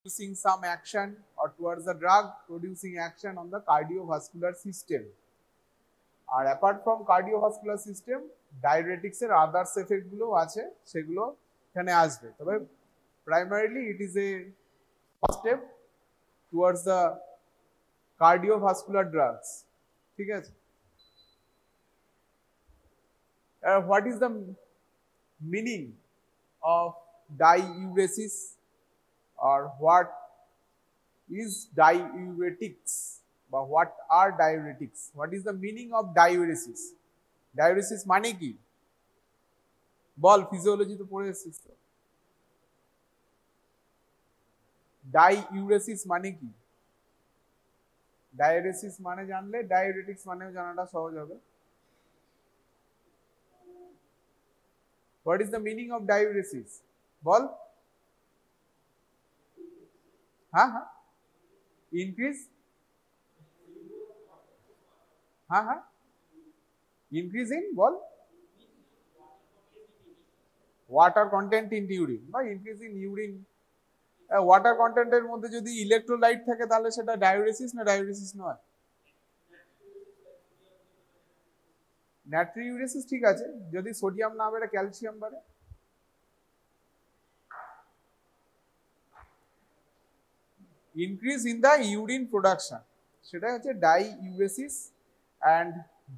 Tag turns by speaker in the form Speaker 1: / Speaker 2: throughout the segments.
Speaker 1: producing some action or towards the drug producing action on the cardiovascular system. আর apart from cardiovascular system diuretics এর others effect গুলো আছে, সেগুলো এখানে আসবে। তবে primarily it is a first step towards the cardiovascular drugs. ঠিক আছে, what is the meaning of diuresis or what is diuretics বা what are diuretics? What is the meaning of diuresis? Diuresis মানে কি বল, ফিজিওলজি তো পড়ে এসেছিস তো। diuresis মানে কি? diuresis মানে জানলে diuretics মানেও জানাটা সহজ হবে। What is the meaning of diuresis? বল। হ্যাঁ হ্যাঁ, ইনক্রিজ, হ্যাঁ হ্যাঁ, increase in ball water contained in urine বা ইনক্রিজ ইন ইউরিন। ওয়াটার কন্টেন্টের মধ্যে যদি ইলেকট্রোলাইট থাকে তাহলে সেটা ডায়োরেসিস না ডায়োরেসিস নয়? নাট্রিউরেসিস ঠিক আছে, যদি সোডিয়াম না বাড়ে ক্যালসিয়াম বাড়ে। Increase in the urine production, সেটা হচ্ছে ডাইউরেসিস। And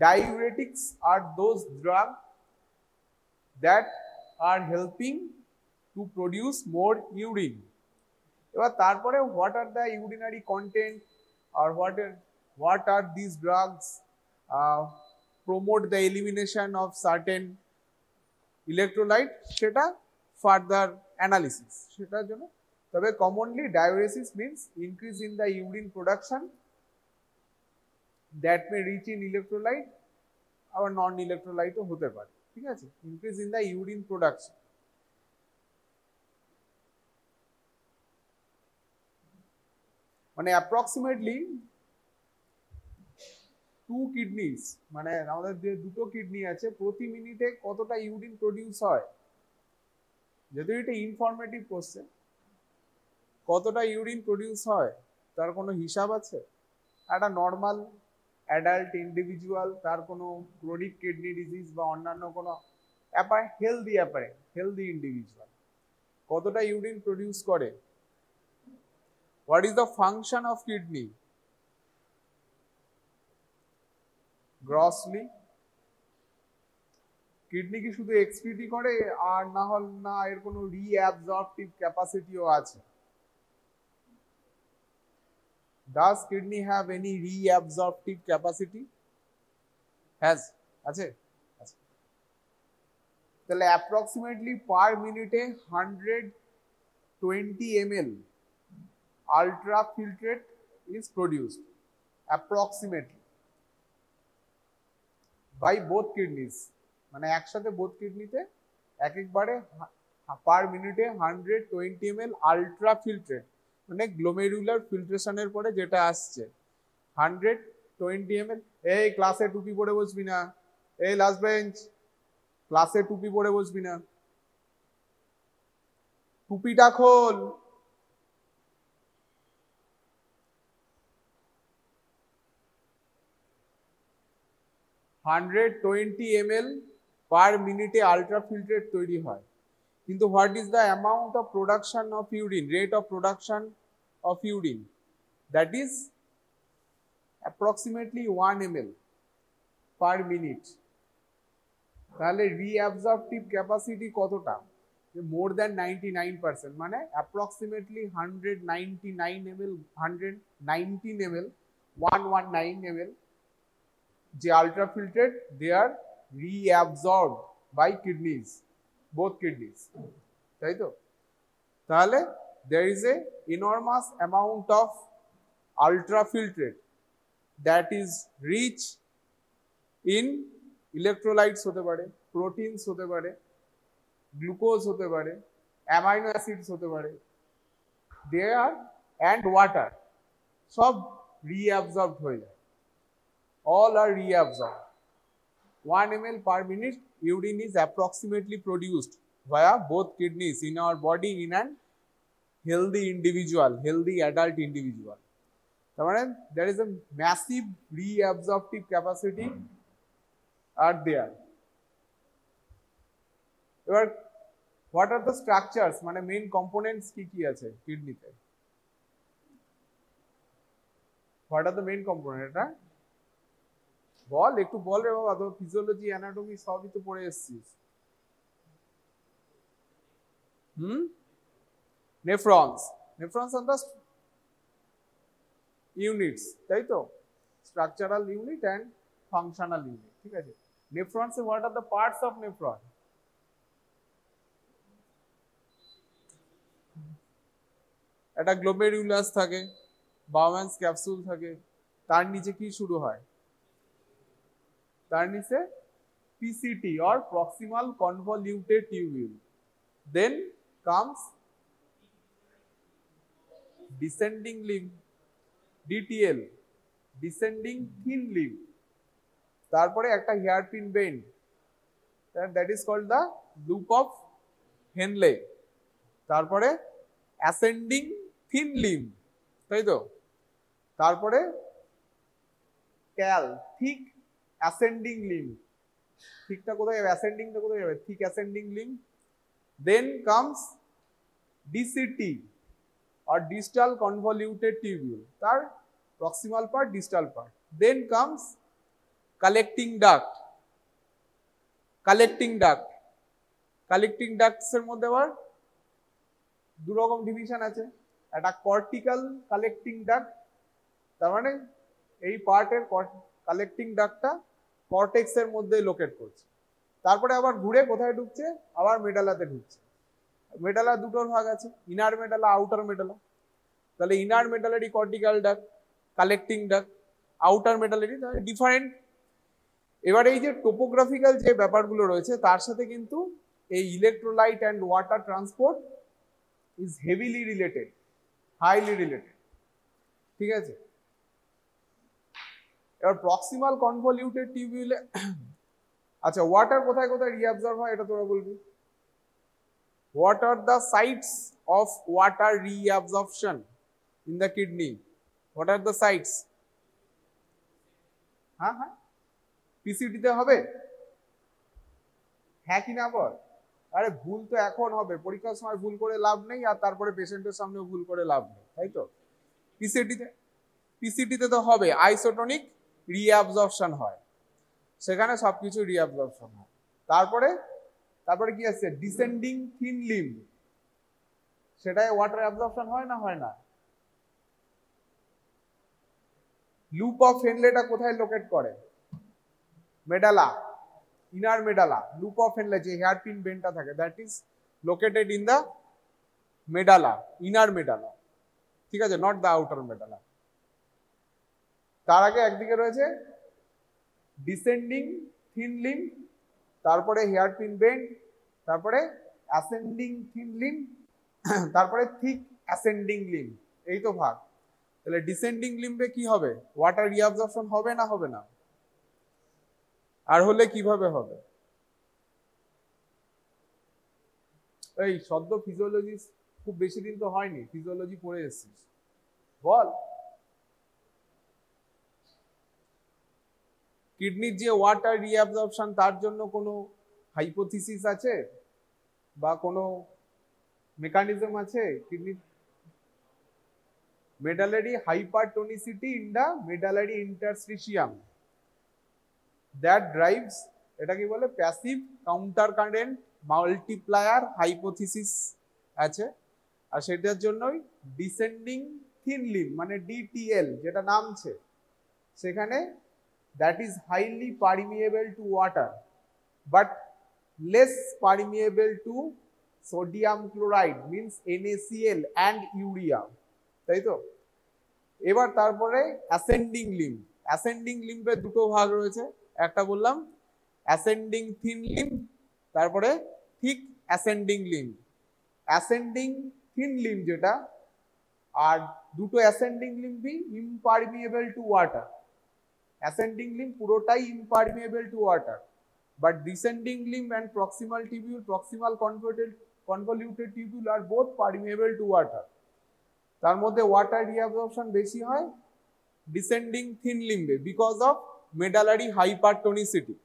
Speaker 1: diuretics are those drugs that are helping to produce more urine. এবার তারপরে what are the urinary content or what are these drugs promote the elimination of certain electrolyte, সেটা further analysis সেটার জন্য। তবে commonly diuresis means increase in the urine production that may reach in electrolyte আবার নন ইলেকট্রোলাইটও হতে পারে। ঠিক আছে, increase in the urine production. মানে অ্যাপ্রক্সিমেটলি 2 কিডনিস, মানে আমাদের যে দুটো কিডনি আছে, প্রতি মিনিটে কতটা ইউরিন প্রডিউস হয়। যদি এটা ইনফরমেটিভ কোশ্চেন, কতটা ইউরিন প্রডিউস হয় তার কোনো হিসাব আছে? একটা নর্মাল অ্যাডাল্ট ইন্ডিভিজুয়াল, তার কোনো ক্রনিক কিডনি ডিজিজ বা অন্যান্য কোনো হেলদি ইন্ডিভিজুয়াল কতটা ইউরিন প্রডিউস করে? What is the function of kidney grossly? Kidney কি শুধু এক্সক্রিটি করে আর না হল না এর কোনো রিঅ্যাবজর্পটিভ ক্যাপাসিটিও আছে? Does kidney have any reabsorptive capacity? Has, আছে? তাহলে approximately per minute 120 ml ultrafiltrate is produced approximately by both kidneys, মানে একসাথে both কিডনিতে এক একবারে পার মিনিটে 120 ml ultrafiltrate, মানে গ্লোমেরুলার ফিল্ট্রেশনের পরে যেটা আসছে 120 ml। এই ক্লাসে টুপি পরে বসবি না, এই লাস্ট বেঞ্চ ক্লাসে টুপি পরে বসবি না, টুপিটা খোল। ml পার মিনিটে আলট্রাফিল্ট্রেট তৈরি হয়। কিন্তু what is the amount of production of urine, rate of production of urine? That is approximately 1 ml per minute। তাহলে reabsorptive capacity কতটা? মোর দ্যান 99%, মানে approximately 119 ml 119 ml যে ultrafiltrate they are reabsorbed by kidneys, both kidneys, তাই তো? তাহলে there is a enormous amount of ultrafiltrate that is rich in electrolytes হতে পারে, proteins হতে পারে, glucose হতে পারে, amino acids হতে পারে, they are and water, সব reabsorbed হয়ে যায়, all are reabsorbed। 1 ml per minute urine is approximately produced via both kidneys in our body in an healthy individual, healthy adult individual. তার মানে there is a massive reabsorptive capacity are there. এবার what are the structures, মানে main components কি কি আছে কিডনিতে? What are the main components? এটা বল, একটু বল রে বাবা, তো ফিজিওলজি অ্যানাটমি সবই তো পড়ে এসেছিস। নেফ্রনস, নেফ্রনস আর দ্য ইউনিটস, তাই তো, structural unit and functional unit, ঠিক আছে। Nephrons, what are the parts of nephron? একটা গ্লোমেরুলাস থাকে, বাউম্যানস ক্যাপসুল থাকে, তার নিচে কি শুরু হয়? তার নিচে PCT or proximal convoluted tubule, then comes descending limb, DTL, descending thin limb, তারপরে একটা hairpin bend, that is called the loop of Henle, তারপরে ascending thin limb, তাই তো, তারপরে ক্যাল, thick ascending limb, ঠিকটা কোথায় যাবে, অ্যাসেন্ডিংটা কোথায় যাবে, thick ascending limb, then comes DCT or distal convoluted tubule, তার proximal part, distal part, then comes collecting duct, collecting duct, collecting ducts এর মধ্যে আবার দু রকম ডিভিশন আছে, একটা কর্টিক্যাল কালেক্টিং ডাক্ট, তার মানে এই পার্টের কালেক্টিং ডাক্টটা কর্টেক্স এর মধ্যে লোকেট করছে, তারপরে আবার ঘুরে কোথায় ঢুকছে, আবার মেডালাতে ঢুকছে। মেডালা দুটোর ভাগ আছে, ইনার মেডালা, আউটার মেডালা, তাহলে inner medullary cortical duct, collecting duct, outer medullary different. এবার এই যে টোপোগ্রাফিক্যাল যে ব্যাপারগুলো রয়েছে তার সাথে কিন্তু এই electrolyte and water transport is heavily related, highly related, ঠিক আছে। এবার প্রক্সিমাল কনভলিউটেড টিউবিউলে, আচ্ছা ওয়াটার কোথায় কোথায় রিঅ্যাবজর্ব হয় এটা তোরা বলবি। What are the sites of water reabsorption in the kidney? What are the sites? হ্যাঁ হ্যাঁ, পিসিটিতে হবে, হ্যাঁ কি না বল? আরে ভুল তো এখন হবে, পরীক্ষার সময় ভুল করে লাভ নেই, আর তারপরে পেশেন্টের সামনেও ভুল করে লাভ নেই, তাই তো। পিসিটিতে তো হবে, আইসোটোনিক রিঅ্যাবজর্পশন হয়, সেখানে সবকিছু রিঅ্যাবজর্পশন হয়। তারপরে কি আছে, ডিসেন্ডিং থিন লিম্ব, সেটায় ওয়াটার অ্যাবজর্পশন হয় না হয় না? লুপ অফ হেনলেটা কোথায় লোকেট করে? Medulla, inner medulla, loop of Henle যে হেয়ারপিন বেনটা থাকে, that is located in the medulla, inner medulla, ঠিক আছে, নট দ্য আউটার মেডালা। তার আগে একদিকে রয়েছে ডিসেন্ডিং থিন লিম্ব, তারপরে হেয়ারপিন বেন্ড, তারপরে অ্যাসেন্ডিং থিন লিম্ব, তারপরে থিক অ্যাসেন্ডিং লিম্ব, এই তো ভাগ। তাহলে ডিসেন্ডিং লিম্বে কি হবে? ওয়াটার রিঅ্যাবজর্পশন হবে না হবে না? আর হলে কিভাবে হবে? এই সদ্য ফিজিওলজি, খুব বেশি দিন তো হয়নি ফিজিওলজি পড়ে এসেছিস, বল। কিডনির যে ওয়াটার রিঅ্যাবজর্পশন, তার জন্য কোনো হাইপোথিসিস আছে বা কোনো মেকানিজম আছে? Kidney medullary hypertonicity in the medullary interstitium, that drives, এটা কি বলে, passive counter current multiplier hypothesis আছে, আর সেটার জন্যই ডিসেন্ডিং থিন লিম্ব মানে ডিটিএল যেটা নামছে, সেখানে that is highly permeable to water but less permeable to sodium chloride, means NaCl and urea, তাই তো। এবার তারপরে অ্যাসেন্ডিং লিম্ব, অ্যাসেন্ডিং লিম্বের দুটো ভাগ রয়েছে, একটা বললাম অ্যাসেন্ডিং থিন লিম্ব, তারপরে thick ascending limb. Ascending thin limb যেটা, আর দুটো অ্যাসেন্ডিং লিম্বই impermeable to water, ascending limb পুরোটাই impermeable to water, but descending limb and proximal tubule, proximal convoluted tubule আর বোথ পারমিয়েবল টু ওয়াটার। তার মধ্যে water reabsorption বেশি হয় ডিসেন্ডিং থিন লিম্বে বিকজ অফ মেডালারি হাইপারটোনিসিটি।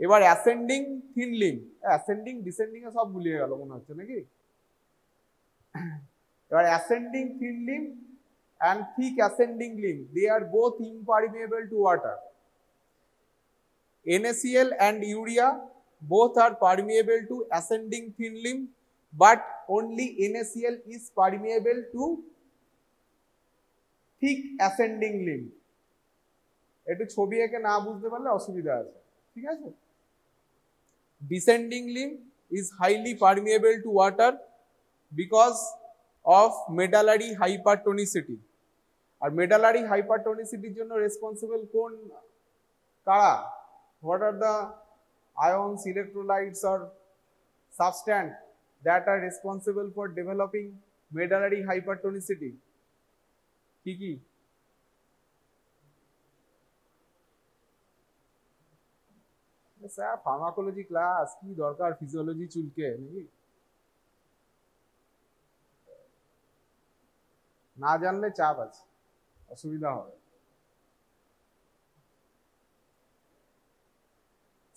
Speaker 1: এবার ascending thin limb, ascending descending এ সব ভুলিয়ে গেল মনে হচ্ছে নাকি। এবার ascending thin limb and thick ascending limb, they are both impermeable to water. NaCl and urea both are permeable to ascending thin limb, but only NaCl is permeable to thick ascending limb. একটু ছবি এঁকে না বুঝতে পারলে অসুবিধা আছে, ঠিক আছে। Descending limb is highly permeable to water because of medullary hypertonicity. আর মেডালারি হাইপারটোনিসিটির জন্য রেসপন্সিবল কোন কারা? What are the ions, electrolytes or substance that are responsible for developing medullary hypertonicity? কি কি? স্যার ফার্মাকোলজি ক্লাস, কি দরকার ফিজিওলজি চুলকে নাকি? না জানলে চাপ আছে, অসুবিধা হবে।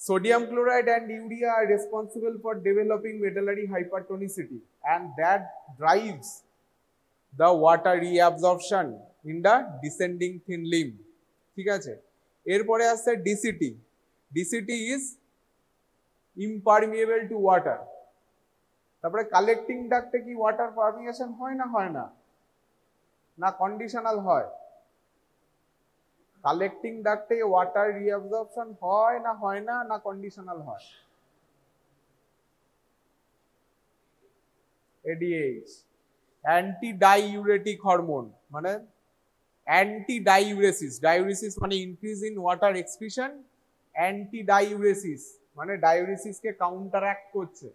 Speaker 1: Sodium chloride and urea are responsible for developing medullary hypertonicity, and that drives the water reabsorption in the descending thin limb. ঠিক আছে, এরপরে আসছে DCT. DCT is impermeable to water. তারপরে কালেক্টিং ডাক্টে কি ওয়াটার পারমিয়েশন হয় না হয় না? না কন্ডিশনাল হয়? কালেক্টিং ডাক্টে ওয়াটার রিঅ্যাবজর্পশন হয় না হয় না, না কন্ডিশনাল হয়? ADH, অ্যান্টি ডাইউরেটিক হরমোন, মানে অ্যান্টি ডাইউরেসিস। ডাইউরেসিস মানে increase in water excretion, anti ডাইউরেসিস মানে ডাইউরেসিসকে কাউন্টারঅ্যাক্ট করছে।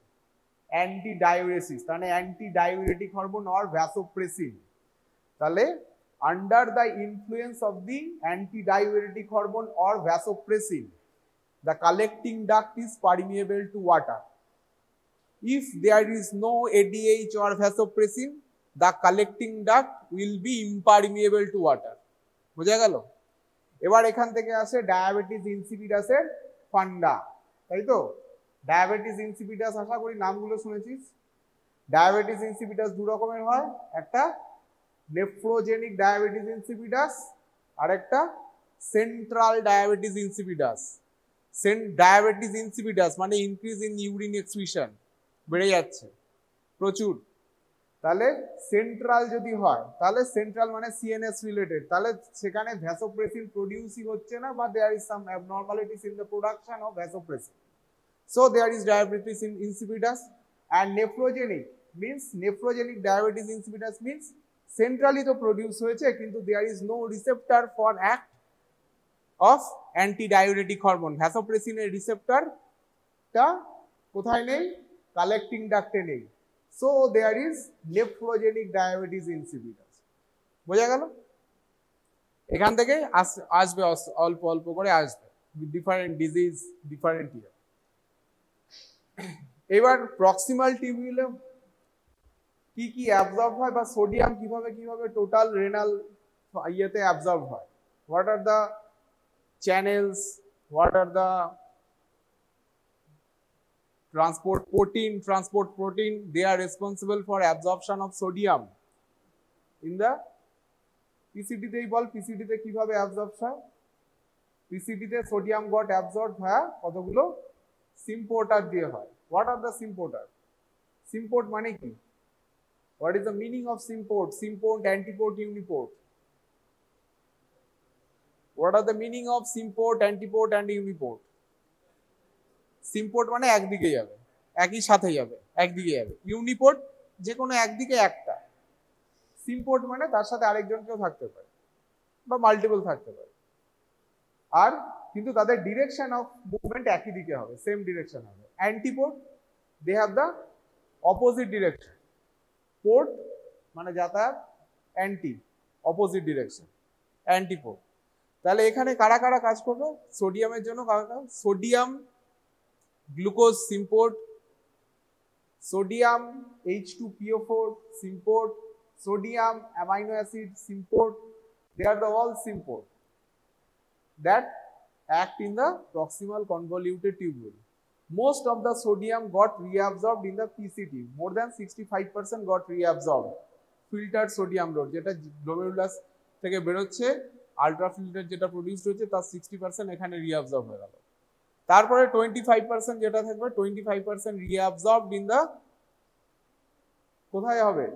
Speaker 1: অ্যান্টি ডাইউরেসিস মানে anti diuretic hormone or vasopressin. তাহলে under the influence of the antidiuretic hormone or vasopressin, the collecting duct is permeable to water. If there is no ADH or vasopressin, the collecting duct will be impermeable to water. বুঝা গেল? এবার এখান থেকে আসে diabetes ইনসিপিডাসের ফান্ডা, তাই তো? Diabetes insipidus আশা করি নামগুলো শুনেছিস। ডায়াবেটিস ইনসিপিডাস দু রকমের হয়, একটা নেফ্রোজেনিক ডায়াবেটিস ইনসিপিডাস আর একটা central diabetes insipidus. Diabetes insipidus মানে ইনক্রিজ ইন ইউরিন এক্সক্রিশন, বেড়ে যাচ্ছে প্রচুর। তাহলে সেন্ট্রাল যদি হয়, তাহলে সেন্ট্রাল মানে সিএনএস রিলেটেড, তাহলে সেখানে ভ্যাসোপ্রেসিন প্রডিউসই হচ্ছে না, বা there is some abnormalities in the production of vasopressin, so there is diabetes insipidus. And nephrogenic means, nephrogenic diabetes insipidus means centrally তো প্রডিউস হয়েছে কিন্তু there is no receptor for act of antidiuretic hormone. ভ্যাসোপ্রেসিনের রিসেপ্টরটা কোথায় নেই? Collecting ডাক্টে নেই, so there is nephrogenic diabetes insipidus. বোঝা গেল? এখান থেকে আসবে অল্প অল্প করে আসবে, ডিফারেন্ট ডিজিজ, ডিফারেন্ট ইয়ার। এবার প্রক্সিমাল টিউবিউলে কি কি অ্যাবজর্ব হয়, বা সোডিয়াম কিভাবে কিভাবে টোটাল রেনাল ইয়েতে অ্যাবজর্ব হয়? What are the channels, what are the transport protein, they are responsible for absorption of sodium in the PCT তেই বল, PCT তে কিভাবে অ্যাবজর্ব হয়? PCT তে সোডিয়াম গট অ্যাবজর্ব হয় কতগুলো সিম্পোর্টার দিয়ে হয়। What are the সিম্পোর্টার? সিম্পোর্ট মানে কি? What is the meaning of symport? Symport, antiport, uniport. What are the meaning of symport, antiport and uniport? Symport মানে একদিকে যাবে, একই সাথে যাবে, একদিকে যাবে। ইউনিপোর্ট যে কোনো একদিকে একটা। সিম্পোর্ট মানে তার সাথে আরেকজন কেউ থাকতে পারে বা মাল্টিপল থাকতে পারে, আর কিন্তু তাদের ডিরেকশন অফ মুভমেন্ট একই দিকে হবে, সেম ডিরেকশন হবে। Antiport, they have the opposite direction. Port মানে যাতায়াত, অ্যান্টি অপোজিট ডিরেকশন, অ্যান্টিপোর্ট। তাহলে এখানে কারা কারা কাজ করবে সোডিয়ামের জন্য? কারা কারা? Sodium glucose symport, sodium H2PO4 symport, sodium, amino acid, symport, they are the all symport that act in the proximal convoluted tubule. Most of the sodium got reabsorbed in the PCT. More than 65% got reabsorbed. Filtered sodium load, যেটা glomerulus থেকে বেরোচ্ছে, ultra filter যেটা produced হচ্ছে তার 60% এখানে reabsorb হয়ে গেল। তারপরে 25% যেটা থাকবে, 25% রিঅ্যাবজর্বড ইন দা, কোথায় হবে?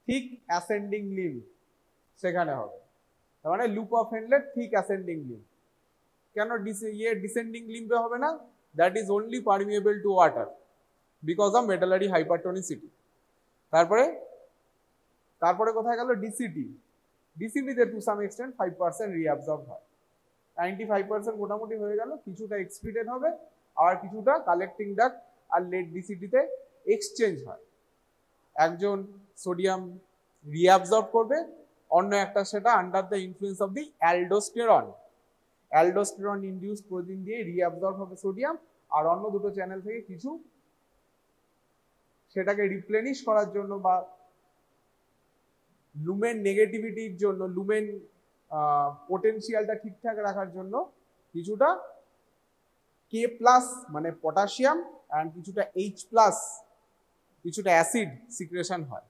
Speaker 1: থিক অ্যাসেন্ডিং লিম্ব, সেখানে হবে। তার মানে loop of Henle thick ascending limb. কেন ডিসেন্ডিং লিম্বে হবে না? That is only permeable to water because of medullary hypertonicity. তারপরে কোথায় গেল? ডিসিটি। ডিসিটিতে টু সাম এক্সটেন্ট 5% রিঅ্যাবজর্ব হয়। 95% মোটামুটি হয়ে গেল। কিছুটা এক্সক্রিটেড হবে, আর কিছুটা কালেক্টিং ডাক্ট আর লেট ডিসিটিতে এক্সচেঞ্জ হয়। একজন সোডিয়াম রিঅ্যাবজর্ব করবে, অন্য একটা সেটা under the influence of the aldosterone. Aldosterone induce protein দিয়ে রিঅ্যাবজর্ব হবে সোডিয়াম, আর অন্য দুটো চ্যানেল থেকে কিছু সেটাকে রিপ্লেনিশ করার জন্য বা লুমেন নেগেটিভিটির জন্য, লুমেন পোটেনশিয়ালটা ঠিকঠাক রাখার জন্য কিছুটা K+ মানে পটাশিয়াম অ্যান্ড কিছুটা H+, কিছুটা অ্যাসিড সিক্রেশন হয়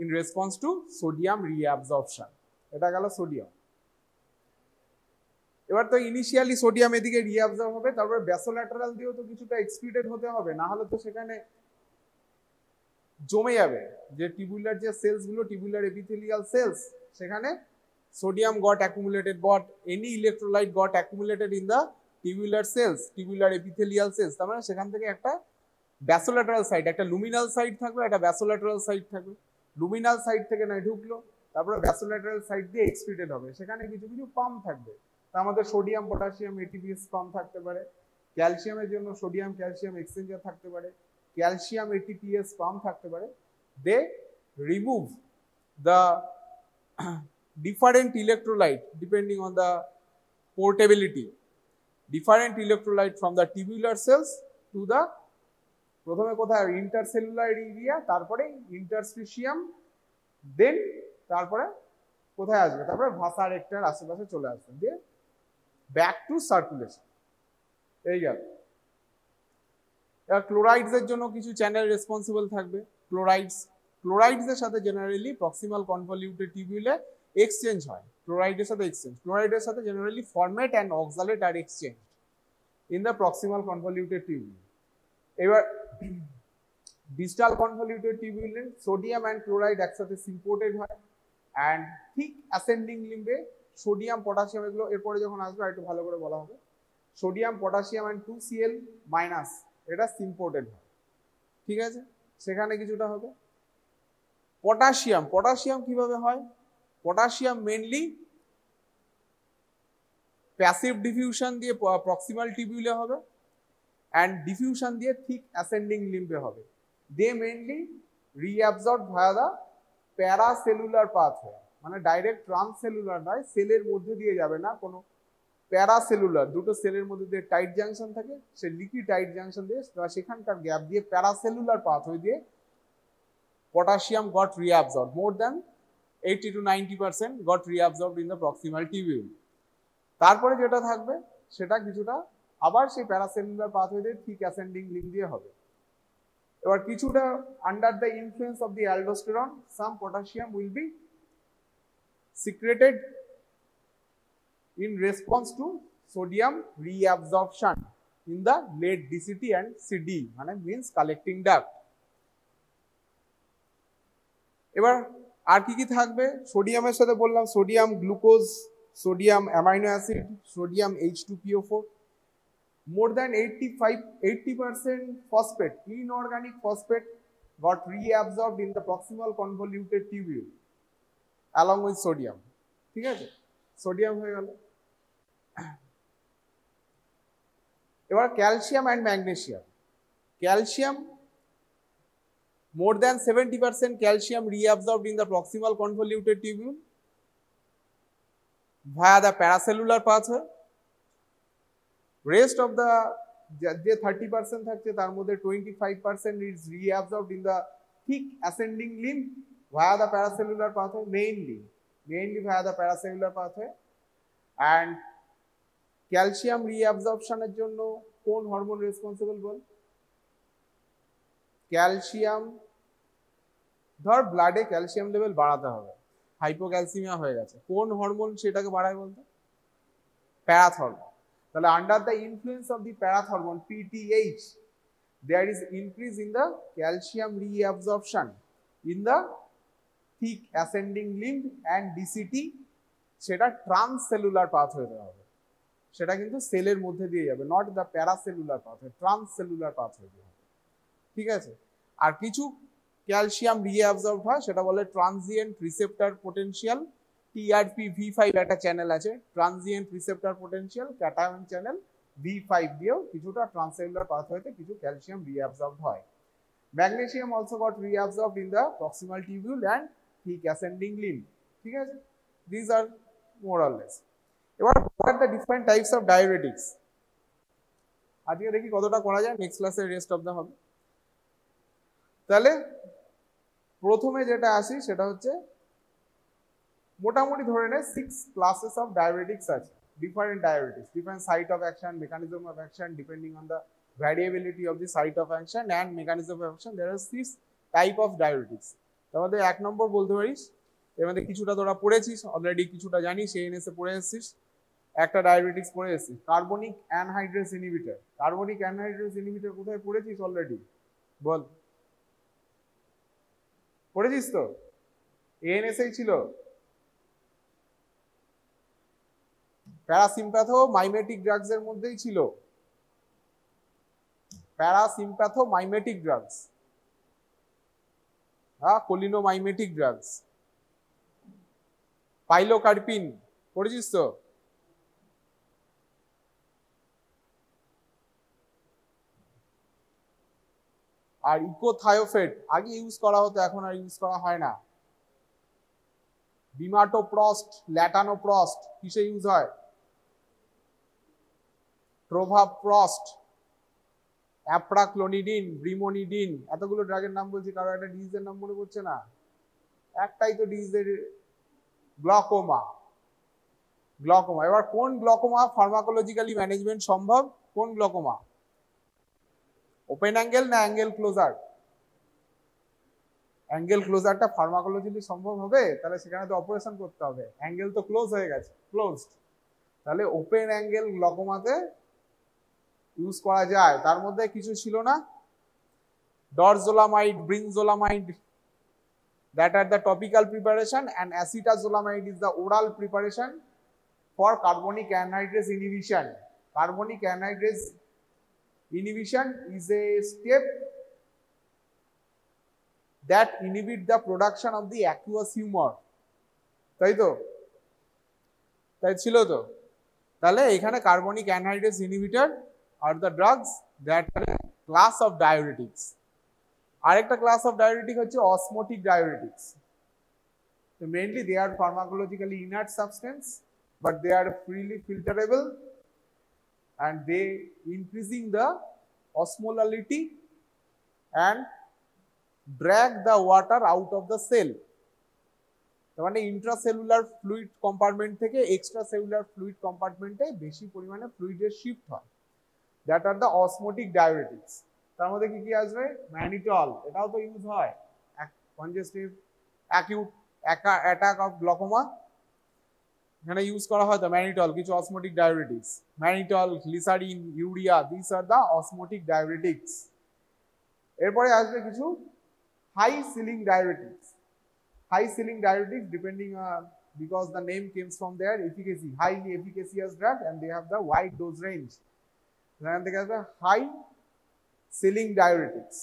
Speaker 1: in response to sodium reabsorption. এটা গেল সোডিয়াম। এবার তো ইনিশিয়ালি সোডিয়াম এদিকে রিঅ্যাবজর্ব হবে, তারপরে ব্যাসোল্যাটারাল দিয়েও তো কিছুটা এক্সক্রিটেড হতে হবে, না হলে তো সেখানে জমে যাবে। যে টিউবুলার যে সেলস গুলো, টিউবুলার এপিথেলিয়াল সেলস, সেখানে sodium got accumulated, got any electrolyte got accumulated in the tubular cells, tubular epithelial cells। তার মানে সেখান থেকে একটা ব্যাসোল্যাটারাল সাইড, একটা লুমিনাল সাইড থাকবে, একটা ব্যাসোল্যাটারাল সাইড থাকবে। লুমিনাল সাইড থেকে নয় ঢুকলো, তারপরে ব্যাসোল্যাটারাল সাইড দিয়ে এক্সক্রিটেড হবে। সেখানে কিছু কিছু পাম্প থাকবে। তার মধ্যে সোডিয়াম, পটাশিয়াম, এটিপিএস পাম্প থাকতে পারে। ক্যালসিয়ামের জন্য সোডিয়াম ক্যালসিয়াম এক্সচেঞ্জার থাকতে পারে, ক্যালসিয়াম এটিপিএস পাম্প থাকতে পারে। দে remove the different electrolyte depending on the portability, different electrolyte from the tubular cells to the, প্রথমে কোথায়? ইন্টারসেলুলার এরিয়া, তারপরে ইন্টারস্টিশিয়াম, দেন তারপরে কোথায় আসবে? তারপরে ভাসা রেক্টার আশেপাশে চলে আসবে, দিয়ে ব্যাক টু সার্কুলেশন। এই গেল। ক্লোরাইডস এর জন্য কিছু চ্যানেল রেসপন্সিবল থাকবে। ক্লোরাইডস এর সাথে জেনারেলি প্রক্সিমাল কনভলিউটেড টিউবিউলে এক্সচেঞ্জ হয়। ক্লোরাইডের সাথে generally formate and oxalate are exchange in the proximal convoluted tubule. এবার ডিস্টাল কনভলিউটেড টিউবিউলে সোডিয়াম অ্যান্ড ক্লোরাইড একসাথে সিম্পোর্টেড হয়, অ্যান্ড ঠিক অ্যাসেন্ডিং লিম্বে সোডিয়াম, পটাশিয়াম, এগুলো এরপরে যখন আসবে একটু ভালো করে বলা হবে। সোডিয়াম, পটাশিয়াম অ্যান্ড 2Cl- এটা সিম্পোর্টেড হয়, ঠিক আছে? সেখানে কিছুটা হবে। পটাশিয়াম কিভাবে হয়? পটাশিয়াম মেনলি প্যাসিভ ডিফিউশন দিয়ে প্রক্সিমাল টিউবিউলে হবে, অ্যান্ড ডিফিউশন দিয়ে থিক অ্যাসেন্ডিং লিম্বে হবে। দে মেনলি রিঅ্যাবজর্ব ভায়া দা প্যারাসেলুলার পাথওয়ে, মানে ডাইরেক্ট ট্রান্সসেলুলার নয়, সেলের মধ্যে দিয়ে যাবে না, কোনো প্যারাসেলুলার, দুটো সেলের মধ্যে দিয়ে টাইট জাংশন থাকে, সে লিকি টাইট জাংশন দিয়ে সেখানকার গ্যাপ দিয়ে প্যারাসেলুলার পাথওয়ে দিয়ে potassium got reabsorbed. More than 80 to 90% got reabsorbed in the proximal tubule. তারপরে যেটা থাকবে সেটা কিছুটা আবার সেই প্যারাসেলুলার পাথওয়ে দিয়ে ঠিক অ্যাসেন্ডিং লিম্ব দিয়ে হবে। এবার কিছুটা under the influence of the aldosterone, some potassium will be secreted in response to sodium reabsorption in the late DCT and CD, মানে means collecting duct. এবার আর কি কি থাকবে? সোডিয়ামের সাথে বললাম sodium glucose, sodium amino acid, sodium H2PO4, more than 80% phosphate, inorganic phosphate got reabsorbed in the proximal convoluted tubule along with sodium, ঠিক আছে? সোডিয়াম হয়ে গেল। এবার calcium and magnesium. Calcium, more than 70% calcium reabsorbed in the proximal convoluted tubule via the paracellular pathway. Rest of the যে 30% থাকছে তার মধ্যে 25% is reabsorbed in the thick ascending limb via the paracellular pathway, mainly via the paracellular pathway. And calcium রিঅ্যাবজর্পশনের জন্য কোন hormone responsible বল? Calcium, ধর ব্লাডে calcium level বাড়াতে হবে, হাইপোক্যালসিমিয়া হয়ে গেছে, কোন হরমোন সেটাকে বাড়ায় বলতো? প্যারাথরমোন। তাহলে under the influence of the parathormone PTH there is increase in the calcium reabsorption in the thick ascending limb and DCT, সেটা ট্রান্সসেলুলার পাথওয়েতে হবে, সেটা কিন্তু সেলের মধ্যে দিয়ে যাবে, not the paracellular pathway, ট্রান্সসেলুলার pathway দিয়ে হবে, ঠিক আছে? আর কিছু ক্যালসিয়াম রিঅ্যাবজর্ব হয়, সেটা বলে ট্রানজিয়েন্ট রিসেপ্টর পোটেনশিয়াল, TRPV5 একটা চ্যানেল আছে, transient receptor potential cation channel V5 দিয়েও কিছুটা ট্রান্সসেলুলার পাথওয়েতে কিছু ক্যালসিয়াম রিঅ্যাবজর্ব হয়। Magnesium also got reabsorbed in the proximal tubule and thick ascending limb, ঠিক আছে? This are more or less. এবার what are the different types of diuretics? আজকে দেখি কতটা করা যায়, নেক্সট ক্লাসে রেস্ট অফ দা হবে। তাহলে প্রথমে যেটা আসি সেটা হচ্ছে মোটামুটি ধরে নে 6 ক্লাসেস অফ ডায়াবেটিক্স আছে, different diuretics, different site of action, mechanism of action, depending on the variability of the site of action and mechanism of action, there are 6 type of diuretics। তার মধ্যে 1 নম্বর বলতে পারিস, এর মধ্যে কিছুটা তোরা পড়েছিস অলরেডি, কিছুটা জানিস, ANS এ পড়ে এসেছিস, একটা ডায়াবেটিক্স পড়ে এসেছিস, carbonic anhydrase inhibitor. Carbonic anhydrase inhibitor কোথায় পড়েছিস অলরেডি বল? পড়েছিস তো? ANS এই ছিল। প্যারাসিম্প্যাথো মাইমেটিক ড্রাগস এর মধ্যেই ছিল, প্যারাসিম্প্যাথো মাইমেটিক ড্রাগস, হ্যাঁ, কোলিনোমাইমেটিক ড্রাগস। পাইলোকার্পিন পড়েছিস তো? আর ইকোথায়োফেট আগে ইউজ করা হতো, এখন আর ইউজ করা হয় না। বিমাটোপ্রস্ট, ল্যাটানোপ্রস্ট কিসে ইউজ হয়? প্রোভাপ্রস্ট, অ্যাপ্রাক্লোনিডিন, ব্রিমোনিডিন, এতগুলো ড্রাগের নাম বলছি, কারো একটা ডিজিজের নাম মনে পড়ছে না? একটাই তো ডিজিজের, গ্লকোমা। গ্লকোমা, এবার কোন গ্লকোমা ফার্মাকোলজিক্যালি ম্যানেজমেন্ট সম্ভব? কোন গ্লকোমা? ওপেন অ্যাঙ্গেল না অ্যাঙ্গেল ক্লোজার? অ্যাঙ্গেল ক্লোজারটা ফার্মাকোলজিক্যালি সম্ভব হবে? তাহলে সেখানে তো অপারেশন করতে হবে, অ্যাঙ্গেল তো ক্লোজ হয়ে গেছে, ক্লোজড। তাহলে ওপেন অ্যাঙ্গেল গ্লকোমাতে ইউজ করা যায়। তার মধ্যে কিছু ছিল না, ডরজোলামাইড, ব্রিনজোলামাইড, that are the topical preparation, and acetazolamide is the oral preparation for carbonic anhydrase inhibition. Carbonic anhydrase inhibition is a step that inhibit the production of the aqueous humor, তাই তো? তাই ছিল তো? তাহলে এখানে carbonic anhydrase inhibitor are the drugs that are class of diuretics. আরেকটা class of diuretic হচ্ছে osmotic diuretics. তো mainly they are pharmacologically inert substance, but they are freely filterable and they increasing the osmolality and drag the water out of the cell. তার মানে intracellular fluid compartment থেকে extracellular fluid কম্পার্টমেন্টে বেশি পরিমাণে ফ্লুইডের shift হয়, that are the osmotic diuretics. তার মধ্যে কি কি আসবে? ম্যানিটল, এটাও তো ইউজ হয়, congestive acute attack of glaucoma, এখানে ইউজ করা হয় তো ম্যানিটল, কিছু osmotic diuretics, mannitol, glycerine, urea, this are the osmotic diuretics. এরপরে আসবে কিছু high ceiling diuretics. High ceiling diuretics, depending because the name comes from their efficacy, highly efficacious drug, and they have the wide dose range. Then they have the high ceiling diuretics.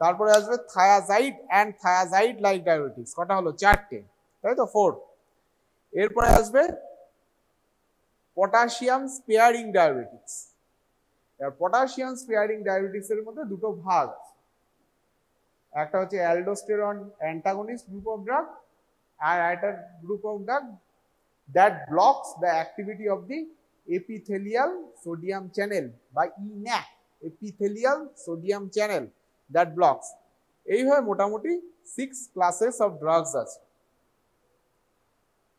Speaker 1: তারপরে আসবে thiazide and thiazide like diuretics. কটা হলো? 4টে, তাই তো? 4। এরপরে আসবে potassium sparing diuretics. আর পটাশিয়াম স্পেয়ারিং ডায়োরেটিক্স এর মধ্যে দুটো ভাগ, একটা হচ্ছে aldosterone antagonist group of drug, আর একটা group of drug that blocks the activity of the epithelial sodium channel বা ENaC, epithelial sodium channel that blocks. এইভাবে মোটামুটি 6 ক্লাসেস অফ ড্রাগস আছে।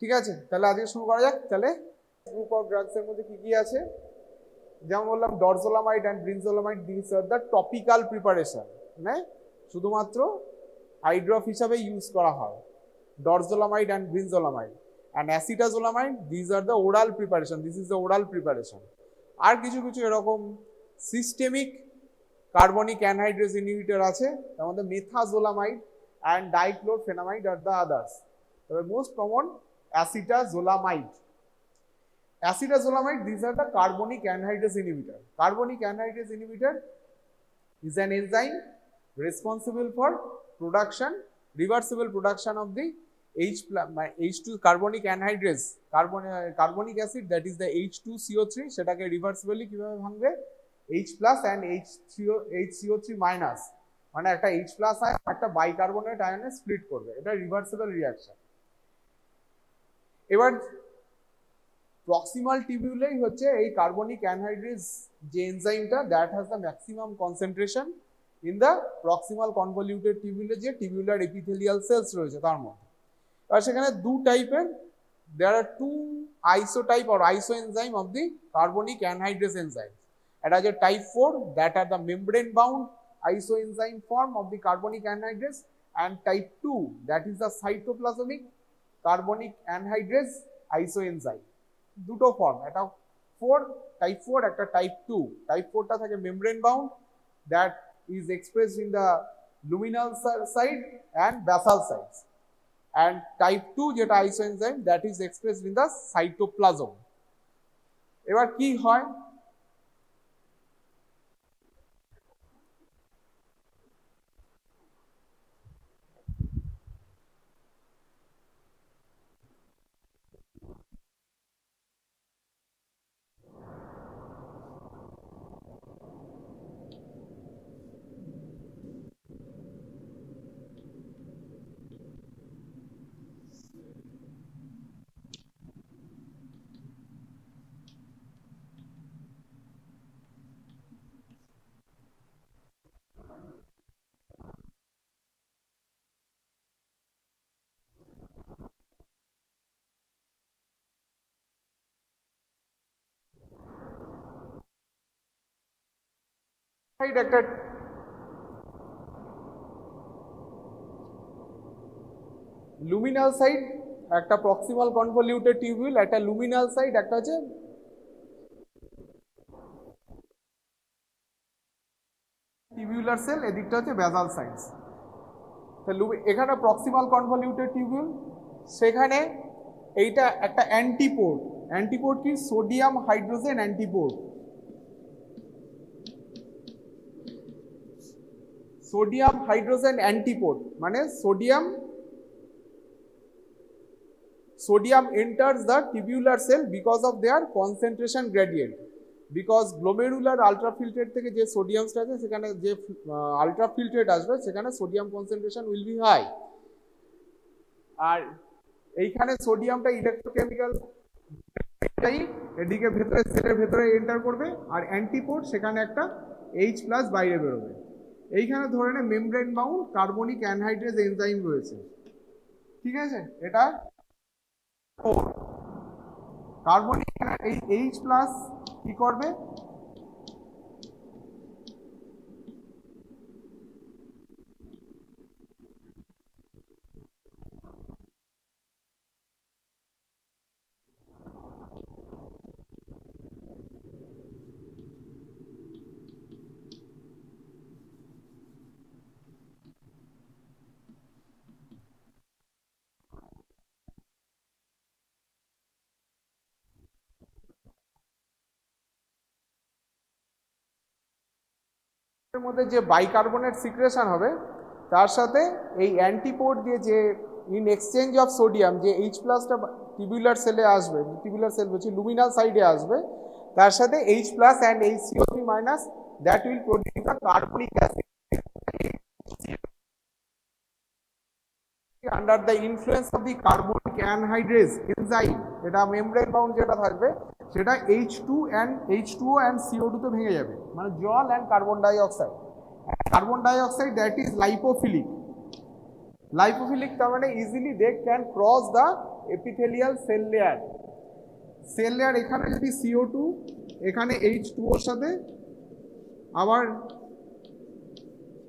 Speaker 1: ঠিক আছে, তাহলে আজকে শুরু করা যাক। তাহলে গ্রুপ অফ ড্রাগস এর মধ্যে কি কি আছে, যেমন বললাম dorzolamide and brinzolamide, this are the topical preparation, মানে শুধুমাত্র আই ড্রপ হিসাবে ইউজ করা হয়। Dorzolamide and brinzolamide and acetazolamide, this are the oral preparation, this is the oral preparation. আর কিছু কিছু এরকম সিস্টেমিক কার্বনিক অ্যানহাইড্রেস ইনহিবিটর আছে, তার মধ্যে methazolamide and dichlorphenamide are the others. তবে most common acetazolamide. Acetazolamide, these are the carbonic anhydrase inhibitor. Carbonic anhydrase inhibitor is an enzyme responsible for production, reversible production of the H2 carbonic anhydrase, carbonic acid, that is the H2CO3, সেটাকে রিভার্সিবলি কিভাবে ভাঙবে, H+ and HCO3 minus, মানে একটা H+ ion একটা bicarbonate আয়নে split করবে, এটা reversible reaction. এবার প্রক্সিমাল টিবিউলেই হচ্ছে এই কার্বনিক অ্যানহাইড্রেস যে এনজাইমটা, that has the maximum concentration in the proximal convoluted টিবিউলে, যে টিবিউলার এপিথেলিয়াল সেলস রয়েছে তার মধ্যে। আর সেখানে দু টাইপের, there are two isotype or isoenzyme of the carbonic anhydrase enzyme. এটা হচ্ছে type 4, that are the membrane bound isoenzyme form of the carbonic anhydrase, and type 2, that is the cytoplasmic carbonic anhydrase isoenzyme. দুটো form, একটা 4 type 4, একটা type 2। Type 4টা থাকে membrane bound, that is expressed in the luminal side and basal sides, and type 2 যেটা isoenzyme, that is expressed in the cytoplasm. এবার কি হয়, একটা লুমিনাল সাইড, একটা প্রক্সিমাল কনভলিউটেড টিউবিউল, একটা লুমিনাল সাইড, একটা হচ্ছে টিউবুলার সেল, এদিকটা হচ্ছে বেসাল সাইডস। এখানে প্রক্সিমাল কনভলিউটেড টিউবিউল, সেখানে এইটা একটা অ্যান্টিপোর্ট। অ্যান্টিপোর্ট কি, সোডিয়াম হাইড্রোজেন অ্যান্টিপোর্ট। সোডিয়াম হাইড্রোজেন অ্যান্টিপোর্ট মানে sodium enters the tubular cell because of their concentration gradient, because glomerular ultrafiltrate থেকে যে সোডিয়ামটা আছে সেখানে যে আলট্রাফিল্ট্রেট আসবে সেখানে sodium concentration will be high, আর এইখানে সোডিয়ামটা ইলেকট্রোকেমিক্যাল এদিকে ভেতরে সেলের ভেতরে এন্টার করবে, আর অ্যান্টিপোর্ট সেখানে একটা H+ বাইরে বেরোবে। এইখানে ধরে নে membrane bound carbonic anhydrase enzyme রয়েছে, ঠিক আছে। এটা কার্বনিক এই H+ কি করবে, এর মধ্যে যে বাইকার্বনেট সিক্রেশন হবে তার সাথে এই অ্যান্টিপোর্ট দিয়ে যে ইন এক্সচেঞ্জ অফ সোডিয়াম যে H+টা টিউবুলার সেলে আসবে, টিউবুলার সেল বলছি লুমিনাল সাইডে আসবে, তার সাথে H+ and HCO3 minus, that will produce the carbonic acid under the influence of the carbonic anhydrase enzyme. এটা মেমব্রেন বাউন্ড যেটা থাকবে সেটা H2O and CO2 তে ভেঙে যাবে, মানে জল and carbon dioxide. Carbon dioxide, that is lipophilic. Lipophilic তার মানে easily they can cross the epithelial cell layer. Cell layer এখানে যদি CO2 এখানে H2O এর সাথে আবার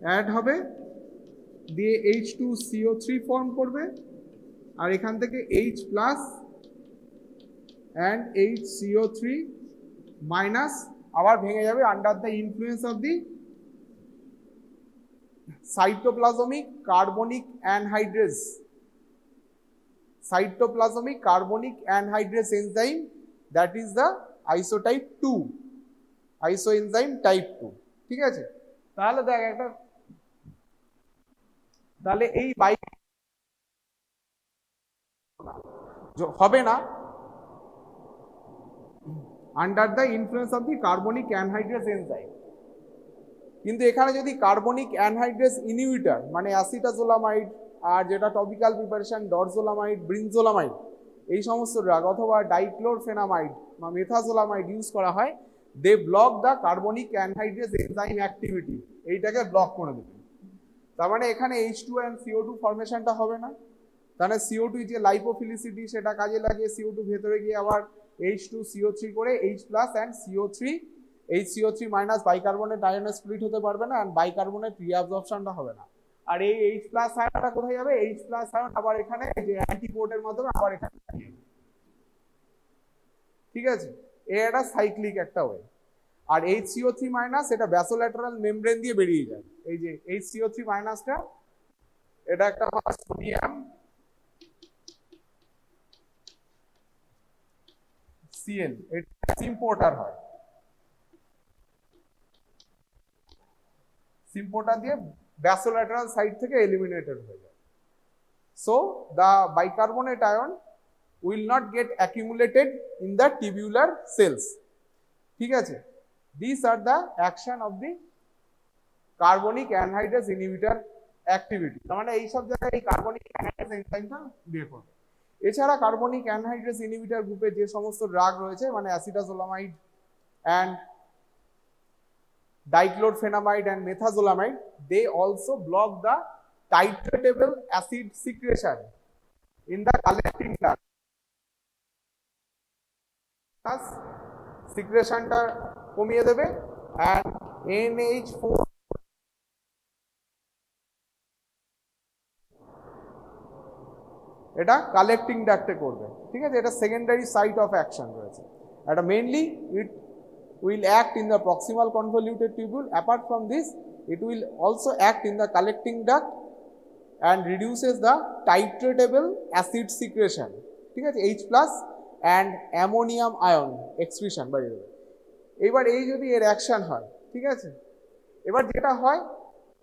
Speaker 1: অ্যাড হবে, দিয়ে H2CO3 ফর্ম করবে, আর এখান থেকে H plus and HCO3 minus আবার ভেঙে যাবে under the influence of the cytoplasmic carbonic anhydrase. Cytoplasmic carbonic anhydrase enzyme, that is the isotype 2, isoenzyme type 2. ঠিক আছে, তাহলে দেখ একটা, তাহলে এই বাইক হবে না under the influence of the carbonic anhydrase enzyme. কিন্তু এখানে যদি কার্বনিক অ্যানহাইড্রেস ইনহিবিটর মানে অ্যাসিটাজোলামাইড আর যেটা টপিক্যাল প্রিপারেশন ডরজোলামাইড, ব্রিনজোলামাইড, এই সমস্ত ড্রাগ অথবা ডাইক্লোরফেনামাইড বা মেথাজোলামাইড ইউজ করা হয়, they block the carbonic anhydrase enzyme activity, এইটাকে ব্লক করে দেবে। তার মানে এখানে H2 অ্যান্ড CO2 ফরমেশনটা হবে না, তাহলে CO2 যে লাইপোফিলিসিটি সেটা কাজে লাগিয়ে CO2 ভেতরে গিয়ে আবার H2CO3 করে H plus and CO3, HCO3 minus bicarbonate আয়নে স্প্লিট হতে পারবে না, অ্যান্ড বাইকার্বনেট রিঅ্যাবজর্পশনটা হবে না। আর এই H প্লাস আয়নটা কোথায় যাবে? H প্লাস আয়ন আবার এখানে যে অ্যান্টিপোর্টের মাধ্যমে আবার এখানে, ঠিক আছে, এটা সাইক্লিক একটা ওয়ে। আর HCO3 মাইনাস এটা ব্যাসোল্যাটারাল মেমব্রেন দিয়ে বেরিয়ে যায়। এই যে HCO3 মাইনাসটা, এটা একটা সোডিয়াম Cl, এটা সিম্পোর্টার হয়, সিম্পোর্টার দিয়ে ব্যাসোল্যাটারাল সাইড থেকে এলিমিনেটেড হয়ে যায়। So the bicarbonate ion will not get accumulated in the tubular cells. ঠিক আছে, these are the action of the carbonic anhydrase inhibitor activity. তার মানে এই সব জায়গায় এই কার্বনিক অ্যানহাইড্রেস এনজাইমটা বের করবে। এছাড়া কার্বনিক অ্যানহাইড্রেস ইনহিবিটর গ্রুপে যে সমস্ত ড্রাগ রয়েছে মানে acetazolamide and dichlorphenamide and methazolamide, they also block the titratable acid secretion in the collecting duct. সিক্রেশনটা কমিয়ে দেবে and NH4 এটা কালেক্টিং ডাক্টে করবে। ঠিক আছে, এটা সেকেন্ডারি সাইট অফ অ্যাকশন রয়েছে। এটা mainly it will act in the proximal convoluted tubule. Apart from this, it will also act in the collecting duct and reduces the titratable acid secretion. ঠিক আছে, H plus and ammonium ion excretion বাড়িয়ে দেবে। এবার এই যদি এর action হয়, ঠিক আছে, এবার যেটা হয়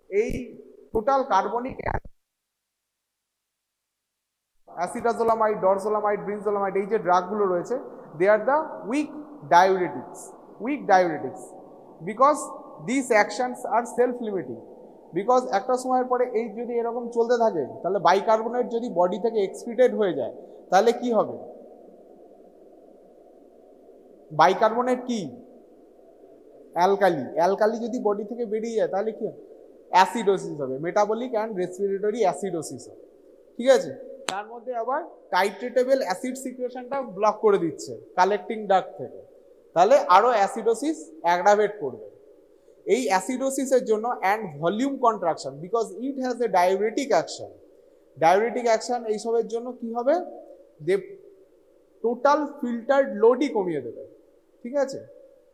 Speaker 1: এই total carbonic acetazolamide, dorzolamide, brinzolamide, এই যে ড্রাগগুলো রয়েছে, they are the weak diuretics, because this actions are self limiting. Because একটা সময়ের পরে এই যদি এরকম চলতে থাকে তাহলে বাইকার্বনেট যদি বডি থেকে এক্সক্রিটেড হয়ে যায় তাহলে কি হবে? বাইকার্বনেট কি? অ্যালকালি। অ্যালকালি যদি বডি থেকে বেরিয়ে যায় তাহলে কি হবে? অ্যাসিডোসিস হবে, মেটাবলিক অ্যান্ড রেসপিরেটরি অ্যাসিডোসিস হবে। ঠিক আছে, তার মধ্যে আবার টাইট্রেটেবল অ্যাসিড সিক্রেশনটা ব্লক করে দিচ্ছে কালেক্টিং ডাক্ট থেকে, তাহলে আরো অ্যাসিডোসিস অ্যাগ্রাভেট করবে। এই অ্যাসিডোসিসের জন্য and volume contraction, because it has a diuretic action, diuretic action এইসবের জন্য কি হবে? দে টোটাল ফিল্টার্ড লোডই কমিয়ে দেবে। ঠিক আছে,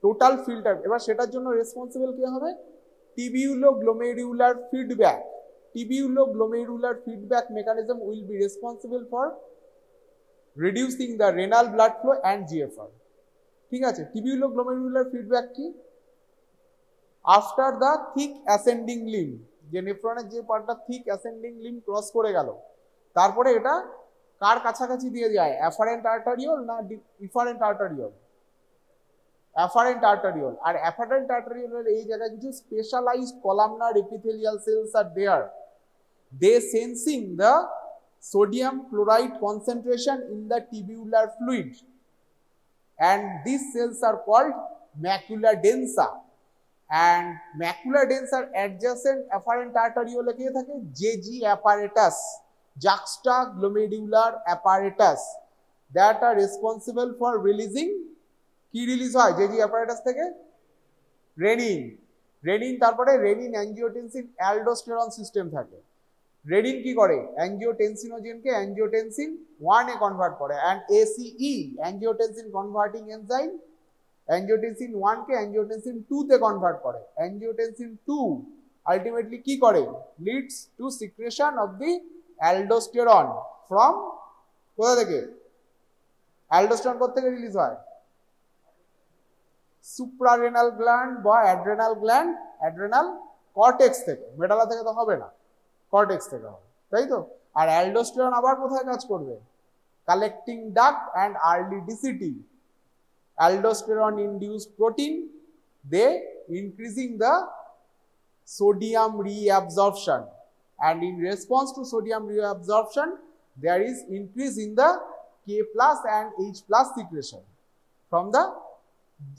Speaker 1: টোটাল ফিল্টার। এবার সেটার জন্য রেসপন্সিবল কে হবে? টিবিউলোগ্লোমেরুলার feedback. Tibulo-glomerular feedback mechanism will be responsible for reducing the renal blood flow and GFR. ঠিক আছে, tibulo-glomerular feedback কি? After the thick ascending limb, যে নেফ্রনের যে পার্টটা থিক অ্যাসেন্ডিং লিম্ব ক্রস করে গেল, তারপরে এটা কার কাছাকাছি দিয়ে যায়? অ্যাফারেন্ট আর্টারিওল না ইফারেন্ট আর্টারিওল? Afferent arteriole. আর অ্যাফারেন্ট আর্টারিওলের এই জায়গায় কিছু স্পেশালাইজড কলামনার এপিথেলিয়াল সেলস আর there, they sensing the sodium chloride concentration in the tubular fluid, and these cells are called macula densa, and macula dense are adjacent afferent artery হলে কি থাকে JG apparatus, juxtaglomerular apparatus that are responsible for releasing কি release হয় JG apparatus থেকে renin, renin তারপরে renin angiotensin aldosterone system থাকে। Renin কি করে অ্যাঞ্জিওটেনসিনোজেনকে অ্যাঞ্জিওটেনসিন 1 এ কনভার্ট করে and ACE angiotensin converting enzyme angiotensin 1 K angiotensin 2 তে কনভার্ট করে। অ্যাঞ্জিওটেনসিন 2 আলটিমেটলি কি করে leads to secretion of the aldosterone from কোথা থেকে অ্যালডোস্টেরন কোথা থেকে রিলিজ হয় সুপ্রারেনাল গ্ল্যান্ড বা অ্যাড্রেনাল গ্ল্যান্ড অ্যাড্রেনাল কর্টেক্স থেকে, মেডালা থেকে তো হবে না, কর্টেক্স থেকে হবে, তাই তো। আর অ্যালডোস্টেরন আবার কোথায় কাজ করবে collecting duct and early ডিসিটি। Aldosterone induced protein, they increasing the sodium reabsorption, and in response to sodium reabsorption there is increase in the K plus and H plus secretion from the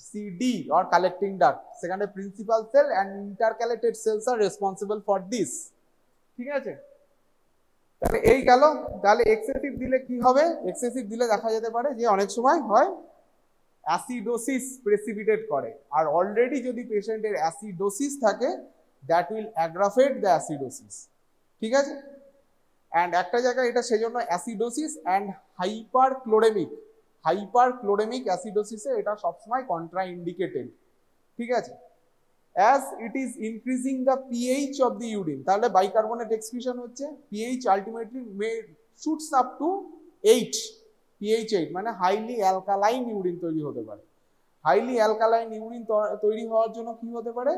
Speaker 1: CD or collecting duct. Second, principal cell and intercalated cells are responsible for this. ঠিক আছে, তাহলে এই গেল। তাহলে excessive দিলে কি হবে, excessive দিলে দেখা যেতে পারে যে অনেক সময় হয় অ্যাসিডোসিস প্রেসিপিটেট করে, আর অলরেডি যদি পেশেন্টের অ্যাসিডোসিস থাকে that will aggravate the acidosis, ঠিক আছে। অ্যান্ড একটা জায়গায় এটা সেজন্য অ্যাসিডোসিস অ্যান্ড হাইপারক্লোরেমিক অ্যাসিডোসিসে এটা সবসময় কন্ট্রা ইন্ডিকেটেড, ঠিক আছে। As it is increasing the pH of the urine, তাহলে বাইকার্বনেট এক্সক্রিশন হচ্ছে, pH ultimately suits up to 8, pH 8 মানে হাইলি অ্যালকালাইন ইউরিন তৈরি হতে পারে। হাইলি অ্যালকালাইন ইউরিন তৈরি হওয়ার জন্য কি হতে পারে,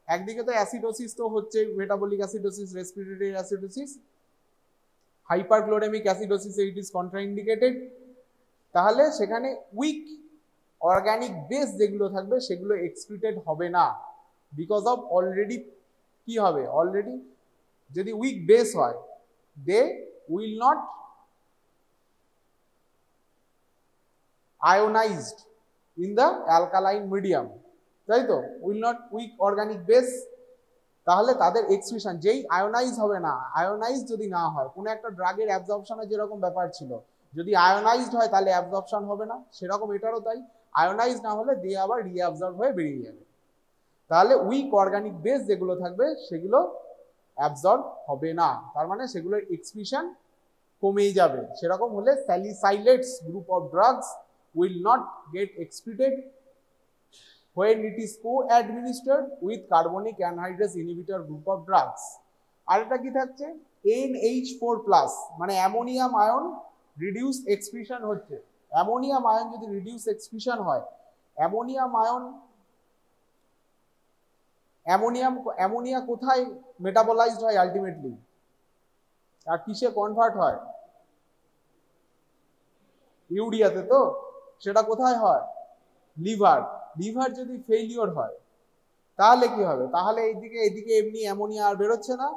Speaker 1: একদিকে তো অ্যাসিডোসিস তো হচ্ছে, metabolic acidosis, respiratory acidosis, hyperchloremic acidosis it is contraindicated. তাহলে সেখানে উইক অর্গানিক বেস যেগুলো থাকবে সেগুলো এক্সক্রিটেড হবে না, বিকজ অফ অলরেডি কি হবে, অলরেডি যদি উইক বেস হয় they will not ionized in the alkaline medium, তাই তো, will not weak organic base, তাহলে তাদের এক্সক্রিশন যেই আয়োনাইজ হবে না, আয়োনাইজ যদি না হয়, কোনো একটা ড্রাগের অ্যাবজর্পশনের যেরকম ব্যাপার ছিল, যদি আয়োনাইজড হয় তাহলে অ্যাবজর্পশন হবে না, সেরকম এটারও তাই, আয়োনাইজ না হলে দিয়ে আবার রিঅ্যাবজর্ব হয়ে বেরিয়ে যাবে। তাহলে উইক অর্গানিক বেস যেগুলো থাকবে সেগুলো অ্যাবজর্ব হবে না, তার মানে সেগুলোর এক্সক্রিশন কমেই যাবে। সেরকম হলে salicylates group of drugs will not get excreted when it is co-administered with carbonic anhydrase inhibitor group of drugs. আরেকটা কি থাকছে NH4+ মানে অ্যামোনিয়াম আয়ন রিডিউস এক্সক্রিশন হচ্ছে। অ্যামোনিয়াম আয়ন যদি রিডিউস এক্সক্রিশন হয়, অ্যামোনিয়া কোথায় মেটাবলাইজড হয় আলটিমেটলি, আর কিসে কনভার্ট হয়, ইউরিয়াতে, তো সেটা কোথায় হয় লিভার। লিভার যদি ফেইলিওর হয় তাহলে কি হবে, তাহলে এদিকে এমনি অ্যামোনিয়া আর বেরোচ্ছে না,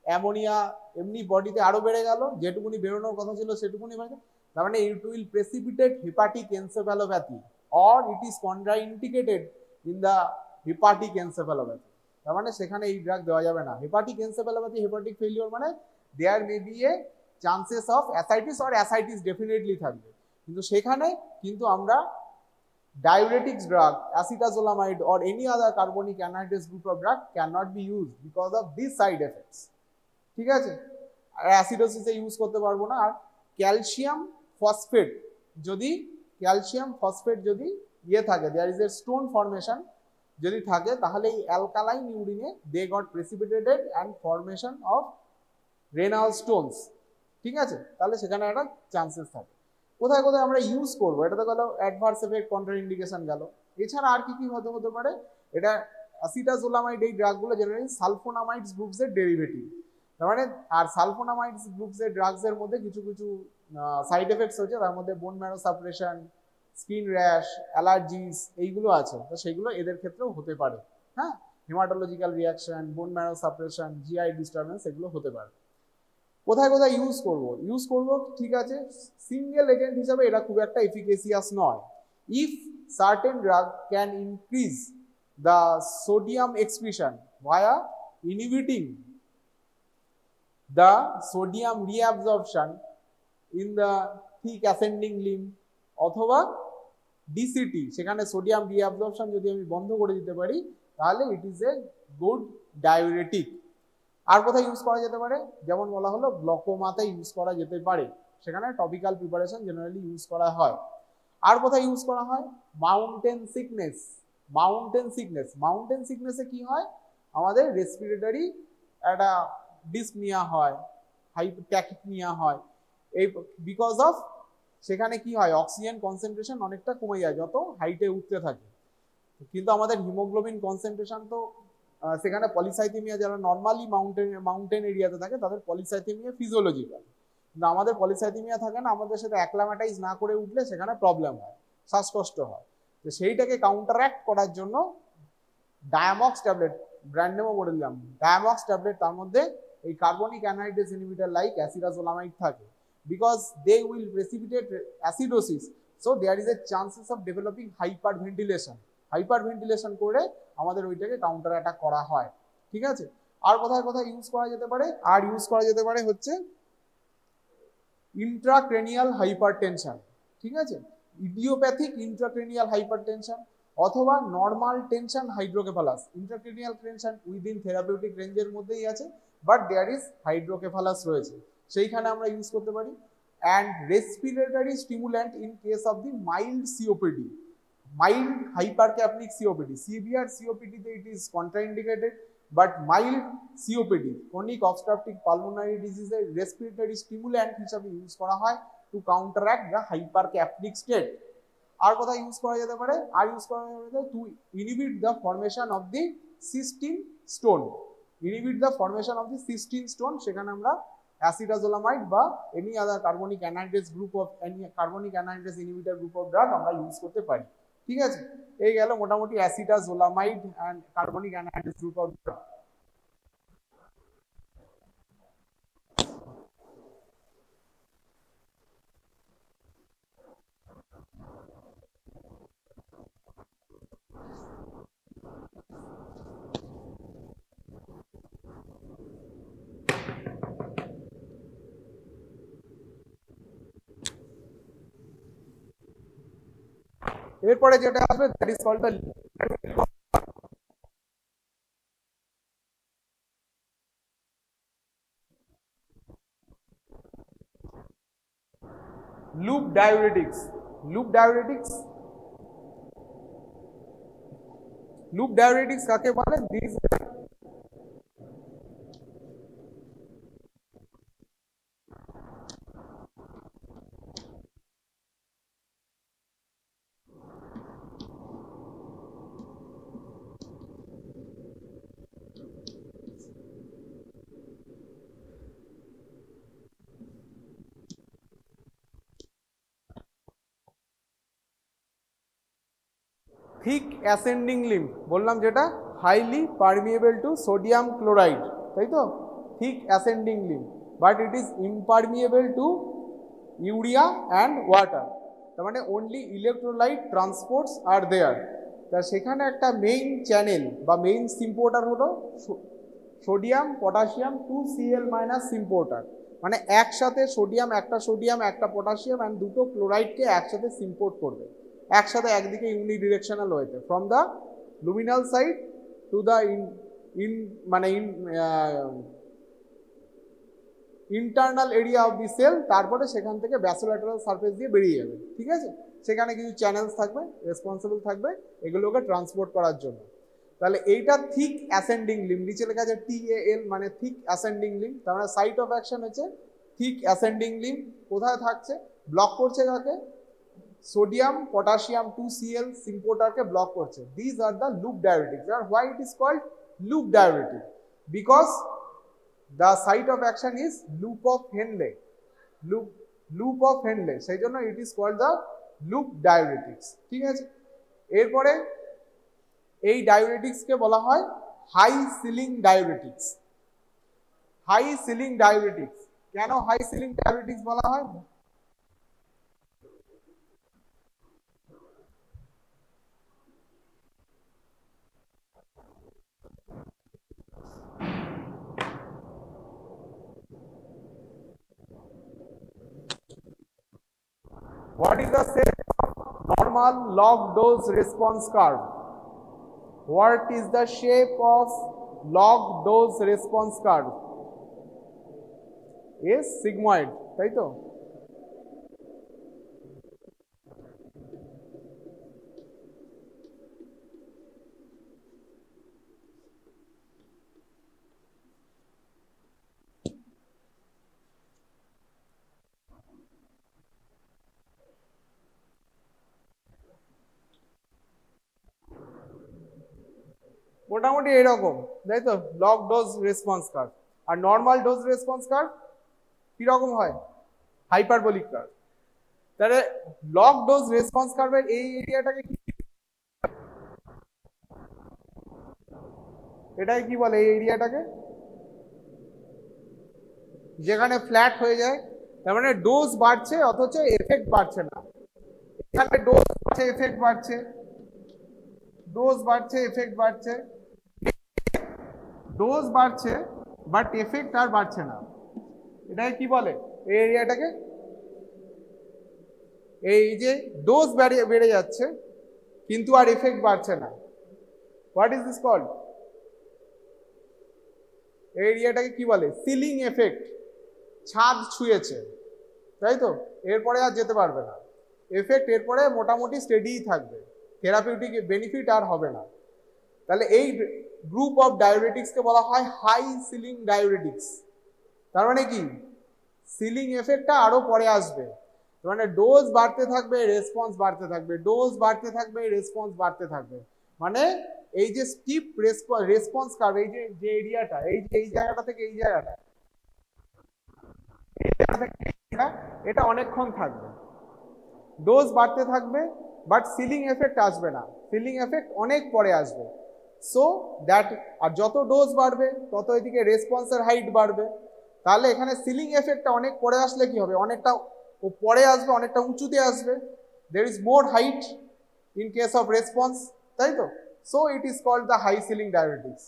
Speaker 1: অ্যামোনিয়া এমনি বডিতে আরো বেড়ে গেল, যেটুকুনি বেরোনোর কথা ছিল সেটুকুনি বেড়ে গেল, তার মানে it will precipitate hepatic encephalopathy or it is contraindicated in the hepatic encephalopathy, তার মানে সেখানে এই ড্রাগ দেওয়া যাবে না। হেপাটিক এনসেফ্যালোপ্যাথি, হেপাটিক ফেইলিওর মানে there may be a chances of ascites or ascites definitely থাকবে, কিন্তু সেখানে কিন্তু আমরা diuretics drug, acetazolamide or any other carbonic anhydrase group of drug cannot be used because of these side effects, ঠিক আছে। আর অ্যাসিডোসিসে use করতে পারবো না। আর ক্যালসিয়াম ফসফেট যদি ইয়ে থাকে, there is a stone formation যদি থাকে, তাহলে এই অ্যালকালাইন ইউরিনে they got precipitated and formation of renal stones, ঠিক আছে। তাহলে সেখানে একটা চান্সেস থাকে। কোথায় কোথায় আমরা ইউজ করবো, এটা তো গেল অ্যাডভার্স এফেক্ট, কন্ট্রাইন্ডিকেশন গেল। এছাড়া আর কি কি হতে পারে, এটা অ্যাসিটাজোলামাইড, এই ড্রাগগুলো জেনারেলি সালফোনামাইডস গ্রুপসের ডেরিভেটিভ, তার মানে আর সালফোনামাইডস গ্রুপসের ড্রাগসের মধ্যে কিছু কিছু সাইড এফেক্টস হচ্ছে, তার মধ্যে bone marrow suppression, skin rash, allergies এইগুলো আছে, তো সেগুলো এদের ক্ষেত্রেও হতে পারে। হ্যাঁ, haematological reaction, bone marrow suppression, GI disturbance এগুলো হতে পারে। কোথায় কোথায় ইউজ করব, ঠিক আছে, সিঙ্গেল এজেন্ট হিসাবে এটা খুব একটা এফিকেসিয়াস নয়। If certain drug can increase the sodium excretion via inhibiting the sodium reabsorption in the thick ascending limb অথবা ডিসিটি, সেখানে সোডিয়াম রিঅ্যাবজর্পশন যদি আমি বন্ধ করে দিতে পারি তাহলে it is a good diuretic. আর কোথায় ইউজ করা যেতে পারে, যেমন বলা হলো গ্লকোমাতে ইউজ করা যেতে পারে, সেখানে টপিক্যাল প্রিপারেশন জেনারেলি ইউজ করা হয়। আর কোথায় ইউজ করা হয়, মাউন্টেন সিকনেস। মাউন্টেন সিকনেসে কি হয়, আমাদের রেসপিরেটরি একটা ডিসনিয়া হয়, হাইপোট্যাকিকনিয়া হয়, এই বিকজ অফ সেখানে কি হয়, অক্সিজেন কনসেন্ট্রেশন অনেকটা কমে যায় যত হাইটে উঠতে থাকে। কিন্তু আমাদের হিমোগ্লোবিন কনসেন্ট্রেশন তো সেখানে পলিসাইথেমিয়া, যারা নর্মালি মাউন্টেন এরিয়াতে থাকে তাদের পলিসাইথেমিয়া ফিজিওলজিক্যাল, কিন্তু আমাদের পলিসাইথেমিয়া থাকে না, আমাদের সাথে অ্যাক্লামেটাইজ না করে উঠলে সেখানে প্রবলেম হয়, শ্বাসকষ্ট হয়। তো সেইটাকে কাউন্টারঅ্যাক্ট করার জন্য ডায়ামক্স ট্যাবলেট, ব্র্যান্ড নেমও বলে দিলাম, ডায়ামক্স ট্যাবলেট, তার মধ্যে এই carbonic anhydrase inhibitor like acetazolamide থাকে, because they will precipitate acidosis, so there is a chances of developing hyperventilation করে আমাদের ওইটাকে কাউন্টার অ্যাটাক করা হয়। ঠিক আছে, আর কোথায় কোথায় ইউজ করা যেতে পারে, আর ইউজ করা যেতে পারে হচ্ছে ইন্ট্রাক্রেনিয়াল হাইপারটেনশন। ঠিক আছে, ইডিওপ্যাথিক ইন্ট্রাক্রেনিয়াল হাইপারটেনশন অথবা normal tension hydrocephalus. Intracranial tension within therapeutic রেঞ্জের মধ্যেই আছে, বাট দেয়ার ইজ হাইড্রোকেফালাস রয়েছে, সেইখানে আমরা ইউজ করতে পারি। And respiratory stimulant in case of the mild COPD, mild hypercapnic COPD. Severe সিওপিডিতে it is contraindicated, but mild COPD, chronic obstructive pulmonary ডিজিজের রেসপিরেটরি স্টিমুল্যান্ট হিসাবে ইউজ করা হয় to counteract the hypercapnic state. আর কোথায় use করা যেতে পারে, আর ইউজ করা যেতে পারে to inhibit the formation of the cystine stone. Inhibit the formation of the cystine stone, সেখানে আমরা অ্যাসিটাজোলামাইড বা any other carbonic anhydrase group of carbonic anhydrase inhibitor group of drug আমরা ইউজ করতে পারি। ঠিক আছে, এই গেল মোটামুটি acetazolamide and carbonic anhydrase group of drug. এরপরে যেটা আসবে that is called the loop diuretics. Loop diuretics কাকে বলে? দিস থিক অ্যাসেন্ডিং লিম্ব বললাম, যেটা highly permeable to sodium chloride, তাই তো, thick ascending limb, but it is impermeable to urea and water. তার মানে only electrolyte transports are there. তা সেখানে একটা মেইন চ্যানেল বা মেইন সিম্পোর্টার হলো সোডিয়াম পটাশিয়াম 2Cl মাইনাস সিম্পোর্টার, মানে একসাথে সোডিয়াম একটা পটাশিয়াম অ্যান্ড দুটো ক্লোরাইডকে একসাথে সিম্পোর্ট করবে, একসাথে একদিকে ইউনিডিরেকশনাল ওয়েতে from the luminal side to the internal area of the cell, তারপরে সেখান থেকে ব্যাসোল্যাটারাল সারফেস দিয়ে বেরিয়ে যাবে। ঠিক আছে, সেখানে কিছু চ্যানেলস থাকবে, রেসপন্সিবল থাকবে এগুলোকে ট্রান্সপোর্ট করার জন্য। তাহলে এইটা থিক অ্যাসেন্ডিং লিম্ব, নিচে লেখা আছে TAL মানে থিক অ্যাসেন্ডিং লিম্ব, তার মানে সাইট অফ অ্যাকশন হচ্ছে থিক অ্যাসেন্ডিং লিম্ব। কোথায় থাকছে? ব্লক করছে কাকে? সোডিয়াম পটাশিয়াম 2Cl সিম্পোর্টারকে ব্লক করছে। This are the loop diuretics. আর why it is called loop diuretic? Because the site of action is loop of Henle, loop of Henle, সেই জন্য it is called the loop diuretics। ঠিক আছে, এরপরে এই diuretics কে বলা হয় high ceiling diuretics. High ceiling diuretics কেন হাই সিলিং ডায়োরেটিক্স বলা হয়? What is the shape of normal log dose response curve? What is the shape of log dose response curve? Is sigmoid, তাই তো? মোটামুটি এরকম, তাই তো? Log dose response curve. আর নর্মাল ডোজ রেসপন্স কার্ভ কিরকম হয়? Hyperbolic curve. তাহলে লগ ডোজ রেসপন্স কার্ভের এই এরিয়াটাকে এটাকে কি বলে? এই এরিয়াটাকে যেখানে ফ্ল্যাট হয়ে যায়, তার মানে ডোজ বাড়ছে অথচ এফেক্ট বাড়ছে না। এখানে ডোজ বাড়ছে, এফেক্ট বাড়ছে, ডোজ বাড়ছে, এফেক্ট বাড়ছে, ডোজ বাড়ছে বাট এফেক্ট আর বাড়ছে না। এটাকে কি বলে? এই এরিয়াটাকে, এই যে ডোজ বেড়ে যাচ্ছে কিন্তু আর এফেক্ট বাড়ছে না, হোয়াট ইজ দিস কল্ড? এই এরিয়াটাকে কি বলে? Ceiling effect. ছাদ ছুঁয়েছে, তাই তো? এরপরে আর যেতে পারবে না, এফেক্ট এরপরে মোটামুটি স্টেডিই থাকবে, থেরাপিউটিক বেনিফিট আর হবে না। তাহলে এই গ্রুপ অফ ডায়োরেটিক্সকে বলা হয় হাই সিলিং ডায়োরেটিক্স। তার মানে কি? সিলিং এফেক্টটা আরো পরে আসবে, মানে ডোজ বাড়তে থাকবে, রেসপন্স বাড়তে থাকবে, ডোজ বাড়তে থাকবে, রেসপন্স বাড়তে থাকবে। মানে এই যে স্টিপ রেসপন্স কার্ভ, এই যে এরিয়াটা, এই জায়গাটা থেকে এই জায়গাটা, এটা অনেকক্ষণ থাকবে, ডোজ বাড়তে থাকবে বাট সিলিং এফেক্ট আসবে না, সিলিং এফেক্ট অনেক পরে আসবে। সো দ্যাট, আর যত ডোজ বাড়বে তত এদিকে রেসপন্সের হাইট বাড়বে। তাহলে এখানে সিলিং এফেক্টটা অনেক পরে আসলে কি হবে? অনেকটা পরে আসবে, অনেকটা উঁচুতে আসবে, there is more height in case of response, তাই তো? So it is called the high ceiling diuretics.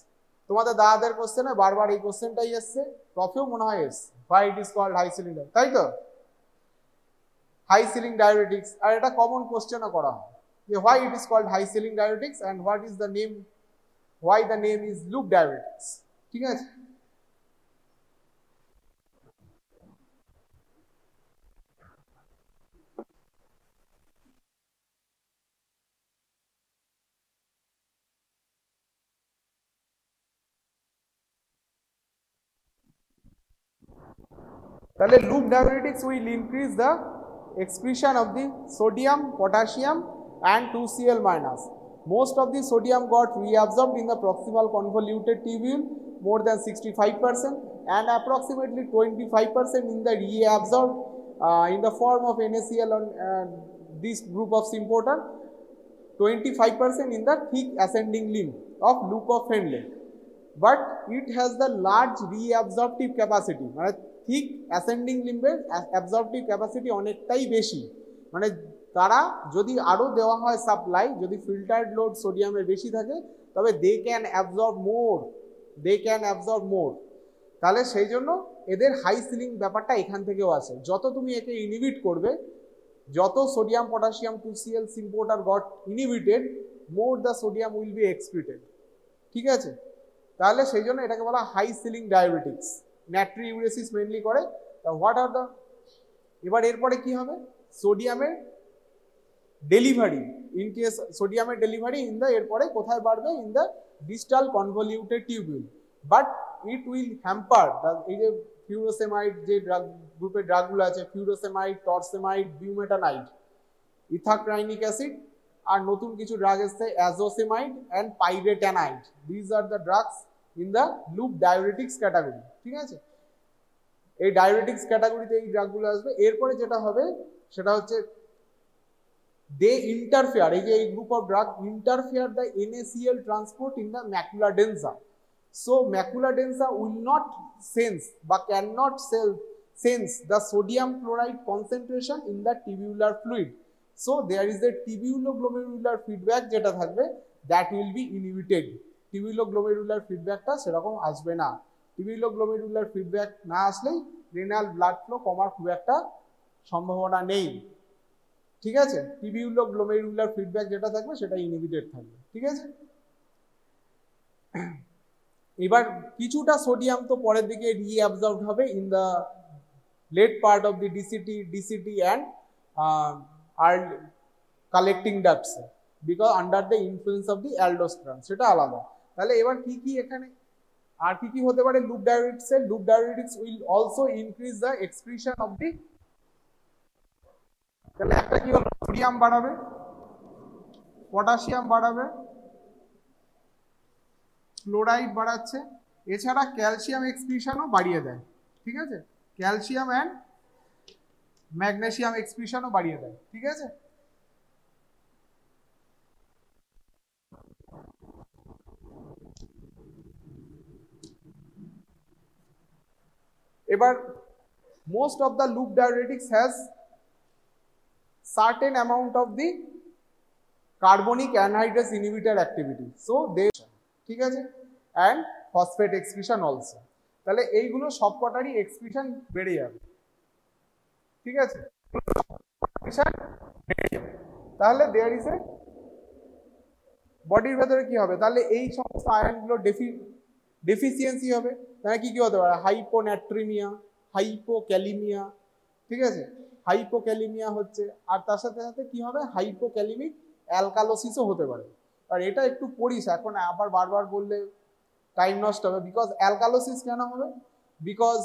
Speaker 1: তোমাদের দাদাদের কোশ্চেনে বারবার এই কোশ্চেনটাই এসছে, প্রফেও মনে হয় এসছে, why it is called high ceiling, তাই তো? High ceiling diuretics. আর এটা কমন কোশ্চেনও করা হয় যে why it is called high ceiling diuretics and what is the name, why the name is loop diuretics. ঠিক আছে? তাহলে loop diuretics will increase the excretion of the sodium, potassium and 2Cl minus. Most of the sodium got reabsorbed in the proximal convoluted tubule, more than 65%, and approximately 25% in the reabsorbed in the form of NaCl on this group of important, 25% in the thick ascending limb of loop of Findlay. But it has the large reabsorptive capacity, মানে ঠিক ascending লিম্বের অ্যাবজর্পটিভ capacity অনেকটাই বেশি। মানে তারা যদি আরো দেওয়া হয় সাপ্লাই, যদি ফিল্টার্ড লোড সোডিয়ামের বেশি থাকে, তবে দে ক্যান অ্যাবজর্ব মোর, তাহলে সেই জন্য এদের হাই সিলিং ব্যাপারটা এখান থেকেও আসে। যত তুমি একে ইনহিবিট করবে, যত sodium potassium 2Cl symporter got inhibited, more the sodium will be excreted. ঠিক আছে? তাহলে সেই জন্য এটাকে বলা high ceiling diuretics. Natriuresis mainly করে। হোয়াট আর দ্য, এবার এরপরে কি হবে? সোডিয়ামের ডেলিভারি, ইন কেস সোডিয়ামের ডেলিভারি ইন দ্য, এরপরে কোথায় বাড়বে? In the distal convoluted tubule, but it will hamper the, এই যে ফিউরোসেমাইড যে ড্রাগ গ্রুপের ড্রাগগুলো আছে, ফিউরোসেমাইড, টরসেমাইড, বিউমেটানাইড, ইথাকরাইনিক অ্যাসিড, আর নতুন কিছু ড্রাগ এসছে azosemide and piretanide, these are the drugs in the loop diuretics category. ঠিক আছে? এই ডায়োরেটিক্স ক্যাটাগরিতে এই ড্রাগগুলো আসবে। এরপরে যেটা হবে সেটা হচ্ছে দে ইন্টারফেয়ার, এই যে এই group of drug interfere the NaCl transport in the macula densa. So macula densa will not sense বা can not sense the sodium chloride concentration in the tubular fluid. So there is a tubuloglomerular feedback যেটা থাকবে, that will be inhibited. Tubuloglomerular ফিডব্যাকটা সেরকম আসবে না। টিবিউলোগ্লোমেরুলার feedback না আসলেই renal blood flow কমার খুব একটা সম্ভাবনা নেই। ঠিক আছে, টিবিউলো গ্লোমেরুলার ফিডব্যাক যেটা থাকবে সেটা ইনহিবিটেড থাকবে। ঠিক আছে, এবার কিছুটা সোডিয়াম তো পরের দিকে রিঅ্যাবজর্বড হবে in the late part of the DCT and আর collecting ducts because under the influence of the aldosterone, সেটা আলাদা। তাহলে এবার কি কি এখানে আর কি কি হতে পারে লুপ ডায়োরেটিক্স এর? Loop diuretics will also increase the excretion of the, তাহলে একটা কি হলো, সোডিয়াম বাড়াবে, পটাশিয়াম বাড়াবে, ক্লোরাইড বাড়াচ্ছে, এছাড়া ক্যালসিয়াম এক্সক্রিশনও বাড়িয়ে দেয়। ঠিক আছে, ক্যালসিয়াম অ্যান্ড ম্যাগনেসিয়াম এক্সক্রিশনও বাড়িয়ে দেয়। ঠিক আছে, এবার most of the loop diuretics has certain amount of the carbonic anhydrase inhibitor activity, so they, ঠিক আছে, and phosphate excretion also। তাহলে এইগুলো সবকটারই এক্সক্রিশন বেড়ে যাবে। ঠিক আছে, তাহলে দেয়ার ইজ এ বডির ভেতরে কি হবে, তাহলে এই সমস্ত আয়নগুলো ডেফিসিয়েন্সি হবে। তাহলে কি কি হতে পারে, হাইপোন্যাট্রিমিয়া, হাইপোক্যালিমিয়া। ঠিক আছে, হাইপোক্যালিমিয়া হচ্ছে, আর তার সাথে সাথে কি হবে, হাইপোক্যালিমিক অ্যালকালোসিসও হতে পারে। আর এটা একটু পড়িস, এখন আবার বারবার বললে টাইম নষ্ট হবে। বিকজ অ্যালকালোসিস কেন হবে, because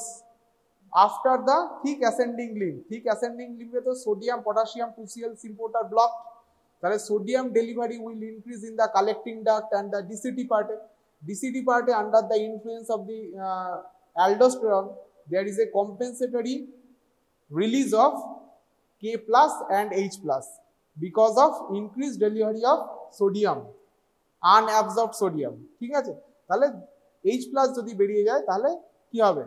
Speaker 1: after the thick ascending limb, thick ascending লিম্ফে তো sodium potassium 2Cl importer block, তাহলে sodium delivery will increase in the collecting duct and the DCT পার্টে। DCT part under the influence of the aldosterone, there is a compensatory release of K plus and H plus because of increased delivery of sodium, unabsorbed sodium। ঠিক আছে, তাহলে H plus যদি বেরিয়ে যায় তাহলে কি হবে,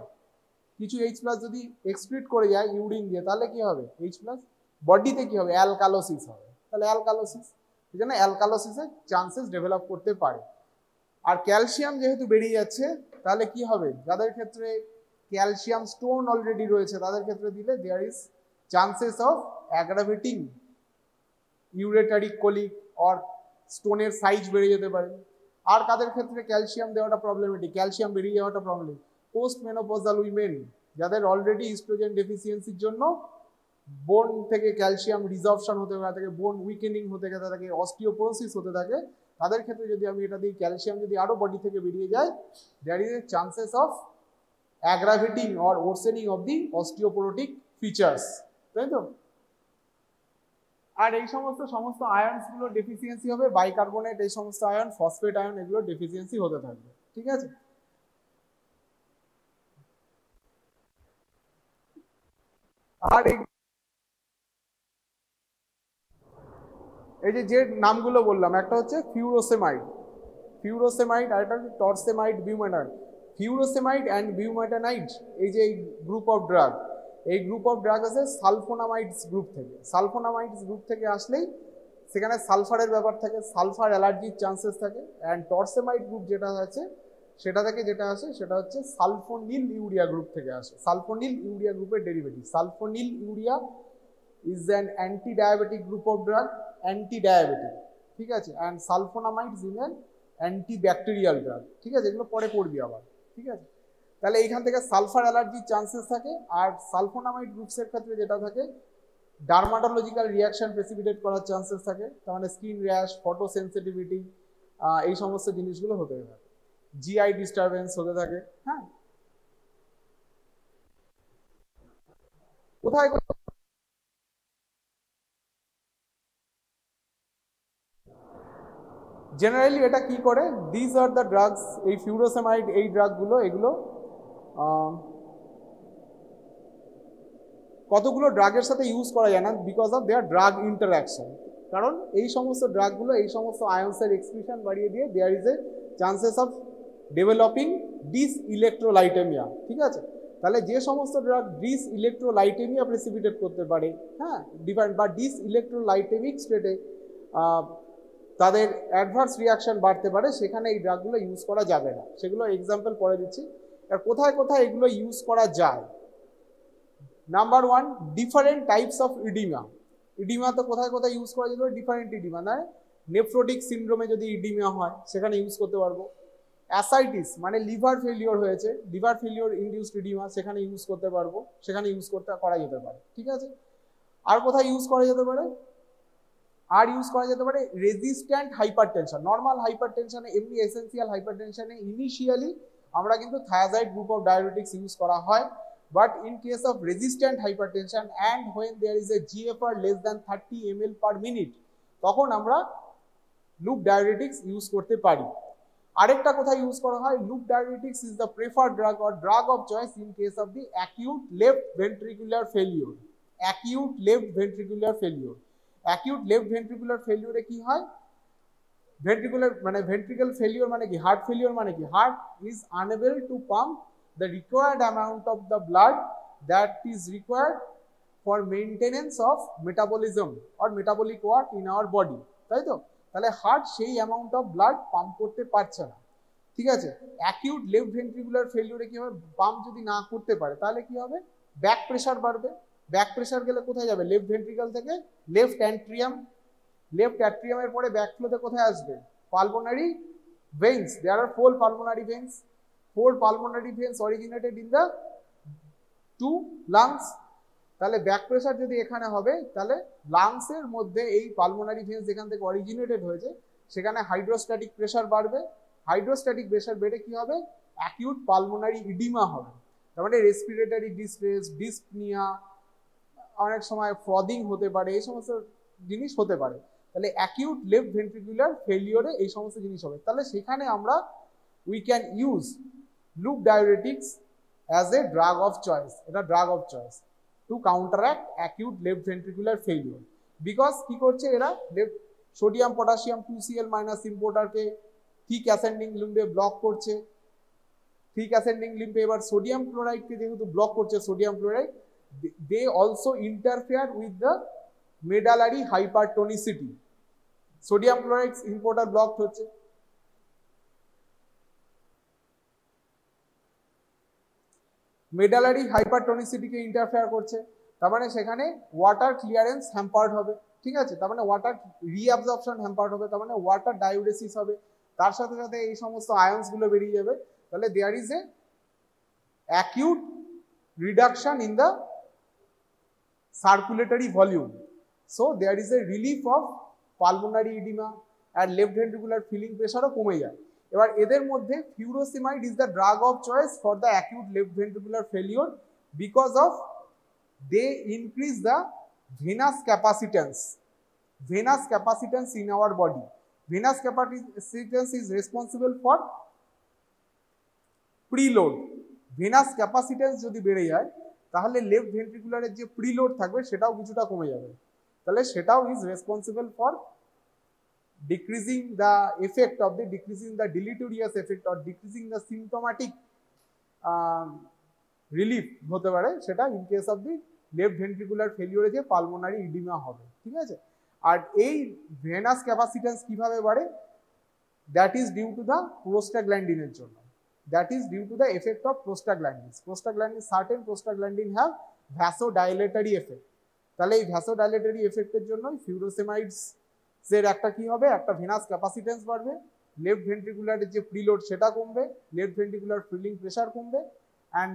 Speaker 1: কিছু H plus যদি এক্সক্রিট করে যায় ইউরিন দিয়ে, তাহলে কি হবে, H plus বডিতে কি হবে, অ্যালকালোসিস হবে। তাহলে অ্যালকালোসিস, এই জন্য অ্যালকালোসিসের চান্সেস ডেভেলপ করতে পারে। আর ক্যালসিয়াম যেহেতু বেরিয়ে যাচ্ছে, তাহলে কি হবে, যাদের ক্ষেত্রে ক্যালসিয়াম স্টোন অলরেডি রয়েছে তাদের ক্ষেত্রে দিলে there is chances of aggravating ureteric colic or স্টোনের সাইজ বেড়ে যেতে পারে। আর কাদের ক্ষেত্রে ক্যালসিয়াম দেওয়াটা প্রবলেমেটিক, ক্যালসিয়াম বেরিয়ে যাওয়াটা প্রবলেম, পোস্ট মেনোপজাল উইমেন যাদের অলরেডি ইস্ট্রোজেন ডেফিসিয়েন্সির জন্য বোন থেকে ক্যালসিয়াম রিজর্পশন হতে থাকে, বোন উইকেনিং হতে থাকে, অস্টিওপোরোসিস হতে থাকে, তাদের ক্ষেত্রে যদি আমি এটা দিই, ক্যালসিয়াম যদি আরো বডি থেকে বেরিয়ে যায়, there is a chances of aggravating or worsening of the osteoporotic features, তাই তো। আর এই সমস্ত আয়নস গুলো ডেফিসিয়েন্সি হবে, বাইকার্বনেট, এই সমস্ত আয়ন, ফসফেট আয়ন, এগুলো ডেফিসিয়েন্সি হতে থাকবে। ঠিক আছে, আর এই যে নামগুলো বললাম, একটা হচ্ছে ফিউরোসেমাইড, আর একটা হচ্ছে টরসেমাইড, বিউমেটানাইড। ফিউরোসেমাইড অ্যান্ড বিউমেটানাইড, এই যে গ্রুপ অফ ড্রাগ, এই গ্রুপ অফ ড্রাগ আছে সালফোনামাইডস গ্রুপ থেকে। সালফোনামাইডস গ্রুপ থেকে আসলেই সেখানে সালফারের ব্যাপার থাকে, সালফার অ্যালার্জির চান্সেস থাকে। অ্যান্ড টরসেমাইড গ্রুপ যেটা আছে সেটা থেকে যেটা আসে সেটা হচ্ছে সালফোনিল ইউরিয়া গ্রুপ থেকে আসে। সালফোনিল ইউরিয়া গ্রুপের derivative. Sulfonylurea is an anti-diabetic group of drug, anti-diabetic, ঠিক আছে। and sulfonamides is an antibacterial drug, ঠিক আছে, এগুলো পরে পড়বি আবার। ঠিক আছে, তাহলে এইখান থেকে সালফার অ্যালার্জির চান্সেস থাকে। আর সালফোনামাইড গ্রুপসের ক্ষেত্রে যেটা থাকে, ডার্মাটোলজিক্যাল রিয়াকশন প্রেসিপিটেট করার চান্সেস থাকে, তার মানে স্কিন র্যাশ, ফটো সেন্সিটিভিটি, এই সমস্ত জিনিসগুলো হতে থাকে, জিআই ডিস্টারবেন্স হতে থাকে। হ্যাঁ, কোথায় জেনারেলি এটা কি করে, দিস আর দ্য ড্রাগস, এই ফিউরোসেমাইড, এই ড্রাগগুলো, এগুলো কতগুলো ড্রাগের সাথে ইউজ করা যায় না, because of their drug interaction. কারণ এই সমস্ত ড্রাগগুলো এই সমস্ত আয়ন্সের এক্সক্রিশন বাড়িয়ে দিয়ে there is a chances of developing dyselectrolytemia. ঠিক আছে, তাহলে যে সমস্ত ড্রাগ ডিস ইলেকট্রোলাইটেমিয়া প্রেসিপিটেট করতে পারে, হ্যাঁ, ডিফারেন্ট বা ডিস ইলেকট্রোলাইটেমিক স্টেটে তাদের অ্যাডভার্স রিয়াকশন বাড়তে পারে, সেখানে এই ড্রাগগুলো ইউজ করা যাবে না। সেগুলো এক্সাম্পল পরে দিচ্ছি। আর কোথায় কোথায় এগুলো ইউজ করা যায়, number one, different types of oedema. Oedema তো কোথায় কোথায় ইউজ করা যেতে পারে, ডিফারেন্ট ইডিমা, না নেফ্রোটিক সিন্ড্রোমে যদি ইডিমা হয় সেখানে ইউজ করতে পারবো। অ্যাসাইটিস মানে লিভার ফেলিওর হয়েছে, লিভার ফেলিওর ইনডিউসড ইডিমা, সেখানে ইউজ করতে পারবো, সেখানে ইউজ করা যেতে পারে। ঠিক আছে, আর কোথায় ইউজ করা যেতে পারে, আর ইউজ করা যেতে পারে রেজিস্ট্যান্ট হাইপারটেনশন। নর্মাল হাইপারটেনশনে, এমনি এসেন্সিয়াল হাইপারটেনশনে ইনিশিয়ালি আমরা কিন্তু thiazide group of diabetics use করা হয়, but in case of resistant hypertension and when there is a GFR less than 30 ml per minute তখন আমরা লুপ ডায়াবেটিক্স ইউজ করতে পারি। আরেকটা কোথায় ইউজ করা হয়, loop diabetics is the preferred drug or drug of choice in case of the acute left ventricular failure. Acute left ventricular failure, acute left ventricular ফেলিওরে কি হয়, ভেন্ট্রিকুলার মানে ভেন্ট্রিকল ফেলিওর মানে কি, হার্ট ফেলিওর মানে কি, heart is unable to pump the required amount of the blood that is required for maintenance of metabolism or metabolic work in our body, তাই তো? তাহলে হার্ট সেই অ্যামাউন্ট অফ ব্লাড পাম্প করতে পারছে না। ঠিক আছে, অ্যাকিউট লেফট ভেন্ট্রিকুলার ফেলিওরে কি হবে, পাম্প যদি না করতে পারে তাহলে কি হবে, ব্যাক প্রেশার বাড়বে। ব্যাক প্রেশার গেলে কোথায় যাবে, লেফট ভেন্ট্রিকল থেকে লেফট অ্যাট্রিয়াম, লেফট অ্যাট্রিয়ামের পরে ব্যাক ফ্লোতে কোথায় আসবে, pulmonary veins. There are 4 pulmonary veins, 4 pulmonary veins originated in the 2 lungs। তাহলে ব্যাক প্রেশার যদি এখানে হবে তাহলে লাংসের মধ্যে এই পালমোনারি ভেন্স যেখান থেকে অরিজিনেটেড হয়েছে সেখানে হাইড্রোস্ট্যাটিক প্রেশার বাড়বে। হাইড্রোস্ট্যাটিক প্রেশার বেড়ে কি হবে, অ্যাকিউট পালমোনারি ইডিমা হবে। তার মানে রেসপিরেটরি ডিস্ট্রেস, ডিসপনিয়া, অনেক সময় ফ্রদিং হতে পারে, এই সমস্ত জিনিস হতে পারে। তাহলে অ্যাকিউট লেফট ভেন্ট্রিকুলার ফেলিওরে এই সমস্ত জিনিস হবে। তাহলে সেখানে আমরা we can use loop diuretics as a drug of choice, এটা drug of choice to counteract acute left ventricular failure, because কি করছে এরা, সোডিয়াম পটাশিয়াম 2Cl- ইম্পোর্টারকে থিক অ্যাসেন্ডিং লিম্বে ব্লক করছে। থিক অ্যাসেন্ডিং লিম্বে এবার সোডিয়াম ক্লোরাইডকে যেহেতু ব্লক করছে, sodium chloride, they also interfere with the medullary hypertonicity। Sodium chloride importer block হচ্ছে, মেডালারি হাইপারটোনিসিটিকে ইন্টারফেয়ার করছে। তার মানে সেখানে ওয়াটার ক্লিয়ারেন্স হ্যাম্পার্ড হবে। ঠিক আছে, তার মানে ওয়াটার রিঅ্যাবজর্পশন হ্যাম্পার্ড হবে, তার মানে ওয়াটার ডাইউরেসিস হবে, তার সাথে সাথে এই সমস্ত আয়ন্সগুলো বেরিয়ে যাবে। তাহলে there is a acute reduction in the circulatory volume, so there is a relief of pulmonary oedema আর লেফট ভেন্ট্রিকুলার ফিলিং প্রেশারও কমে যায়। এবার এদের মধ্যে furosemide is the drug of choice for the acute left ventricular failure because of they increase the venous capacitance in our body. Venous capacitance is responsible for preload. Venous capacitance যদি বেড়ে যায় তাহলে লেফট ভেন্ট্রিকুলারের যে preload থাকবে সেটাও কিছুটা কমে যাবে। তাহলে সেটাও is responsible for decreasing the deleterious effect or decreasing the symptomatic relief হতে পারে, সেটা in case of the left ventricular ফেলিওরে যে পালমোনারি ইডিমা হবে। ঠিক আছে, আর এই ভেনাস ক্যাপাসিটেন্স কিভাবে বাড়ে, that is due to the প্রোস্টাগ্ল্যান্ডিনের জন্য, that is due to the effect of prostaglandin. Certain prostaglandin have vasodilatory effect. তাহলে এই ভ্যাসোডাইলেটরি এফেক্টের জন্য ফিউরোসেমাইডস এর একটা কি হবে, একটা ভেনাস ক্যাপাসিটেন্স বাড়বে, লেফট ভেন্ট্রিকুলারের যে প্রিলোড সেটা কমবে, লেফট ভেন্ট্রিকুলার ফিলিং প্রেশার কমবে, অ্যান্ড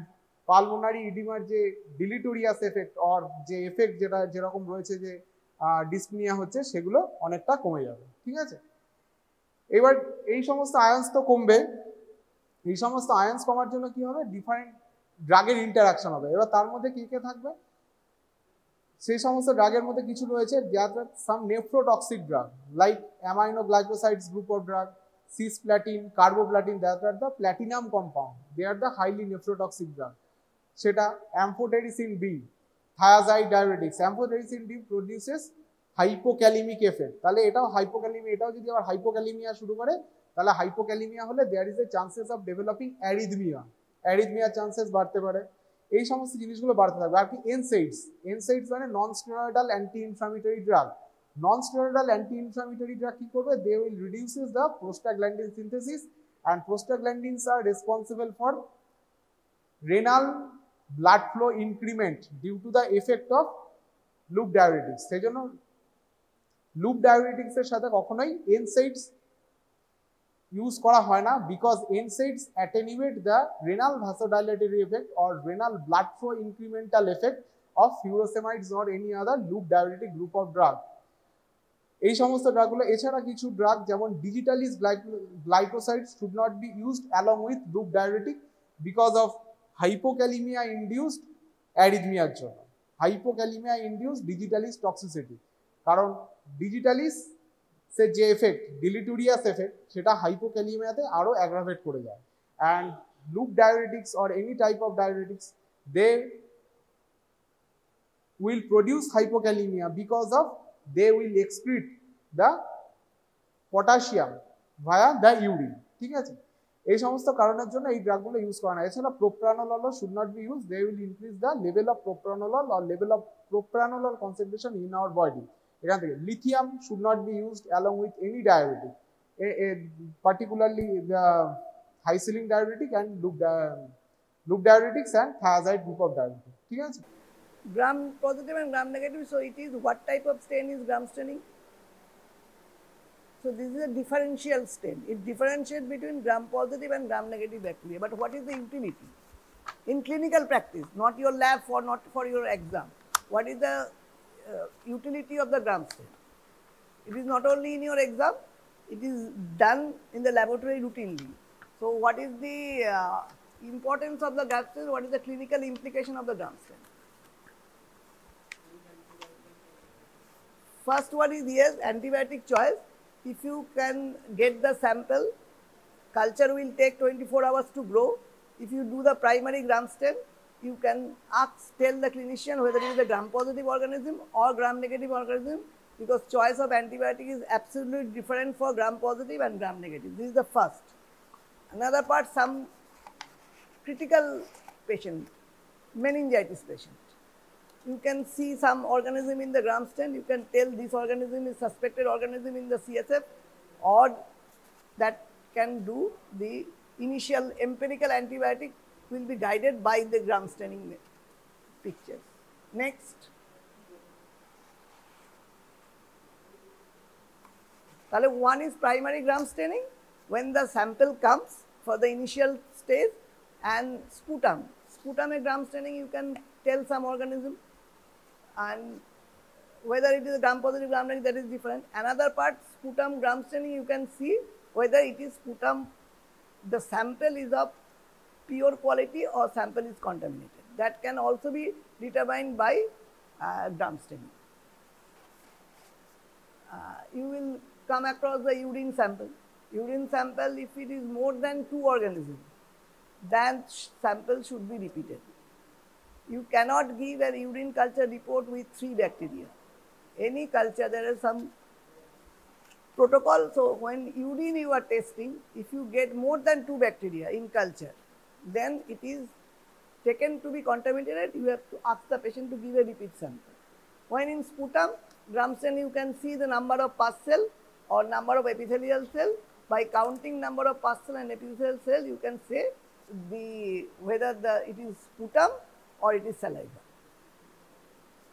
Speaker 1: পালমোনারি ইডিমার যে ডিলিটোরিয়াস এফেক্ট অর যে এফেক্ট যেটা যেরকম রয়েছে যে ডিসপনিয়া হচ্ছে সেগুলো অনেকটা কমে যাবে। ঠিক আছে, এবার এই সমস্ত আয়ন্স তো কমবে, এই সমস্ত আয়ন্স কমার জন্য কি হবে, ডিফারেন্ট ড্রাগের ইন্টারাকশন হবে। এবার তার মধ্যে কি কে থাকবে, সেই সমস্ত ড্রাগের মধ্যে কিছু রয়েছে some nephrotoxic drug like aminoglycosides group of drug, cisplatin, carboplatin, that are the platinum compound, they are the highly nephrotoxic drug. সেটা amphotericin B, thiazide diabetics. Amphotericin B produces hypokalaemic effect. তাহলে এটাও হাইপোক্যালিমিয়া, এটাও যদি আবার hypokalaemia শুরু করে তাহলে hypokalaemia হলে there is a chances of developing অ্যারিথমিয়ার চান্সেস বাড়তে পারে। এই সমস্ত জিনিসগুলো বাড়তে থাকবে। আর কি এনসাইডস মানে non steroidal anti inflammatory drug. Non steroidal anti inflammatory drug কি করবে, they will reduces the prostaglandin synthesis and prostaglandins are responsible for renal blood flow increment due to the effect of loop diabetics. সেই জন্য loop ডায়াবেটিক্সের সাথে কখনোই এনসাইডস use করা হয় না, because NSAIDs attenuate the renal vasodilatory effect or renal blood flow incremental effect of furosemide or any other loop diuretic group of drug। এই সমস্ত ড্রাগগুলো এছাড়া কিছু ড্রাগ যেমন digitalis glycosides should not be used along with loop diabetic because of hypokalaemia induced অ্যারিথমিয়ার জন্য। Hypokalaemia induced digitalis toxicity, কারণ digitalis সে যে এফেক্ট ডিলিটুরিয়াস এফেক্ট সেটা হাইপোক্যালিমিয়াতে আরো অ্যাগ্রাভেট করে যায়। And loop diabetics or any type of diabetics they will produce hypokalemia because of they will excrete the potassium via the urine। ঠিক আছে, এই সমস্ত কারণের জন্য এই ড্রাগগুলো ইউজ করা না। এছাড়া propranolol should not be used, they will increase the level of propranolol or level of propranolol concentration in our body। এখান থেকে lithium should not be used along with any diuretic, particularly the high ceiling diuretic and loop diuretics and thiazide group of diuretics। ঠিক আছে,
Speaker 2: gram positive and gram negative, so it is what type of stain is gram staining? So this is a differential stain. It differentiates between gram positive and gram negative bacteria. But what is the utility? In clinical practice, not your lab, not for your exam. What is the utility of the gram stain? It is not only in your exam, it is done in the laboratory routinely. So what is the importance of the gram stain? What is the clinical implication of the gram stain? First one is, yes, antibiotic choice. If you can get the sample, culture will take 24 hours to grow. If you do the primary gram stain, you can tell the clinician whether it is a gram positive organism or gram negative organism, because choice of antibiotic is absolutely different for gram positive and gram negative. This is the first. Another part, some critical patient, meningitis patient, you can see some organism in the gram stain, you can tell this organism is suspected organism in the CSF, or that can do the initial empirical antibiotic will be guided by the gram staining pictures. Next, one is primary gram staining, when the sample comes for the initial stage, and sputum a gram staining, you can tell some organism, and whether it is a gram positive, gram negative, that is different. Another part, sputum gram staining, you can see whether it is sputum, the sample is of pure quality or sample is contaminated. That can also be determined by gram staining. You will come across the urine sample. Urine sample, if it is more than 2 organisms, then sample should be repeated. You cannot give an urine culture report with 3 bacteria. Any culture, there is some protocol. So when urine you are testing, if you get more than 2 bacteria in culture, then it is taken to be contaminated. You have to ask the patient to give a repeat sample. When in sputum, gram stain, you can see the number of pus cell or number of epithelial cell. By counting number of pus cell and epithelial cell, you can say whether it is sputum or it is saliva.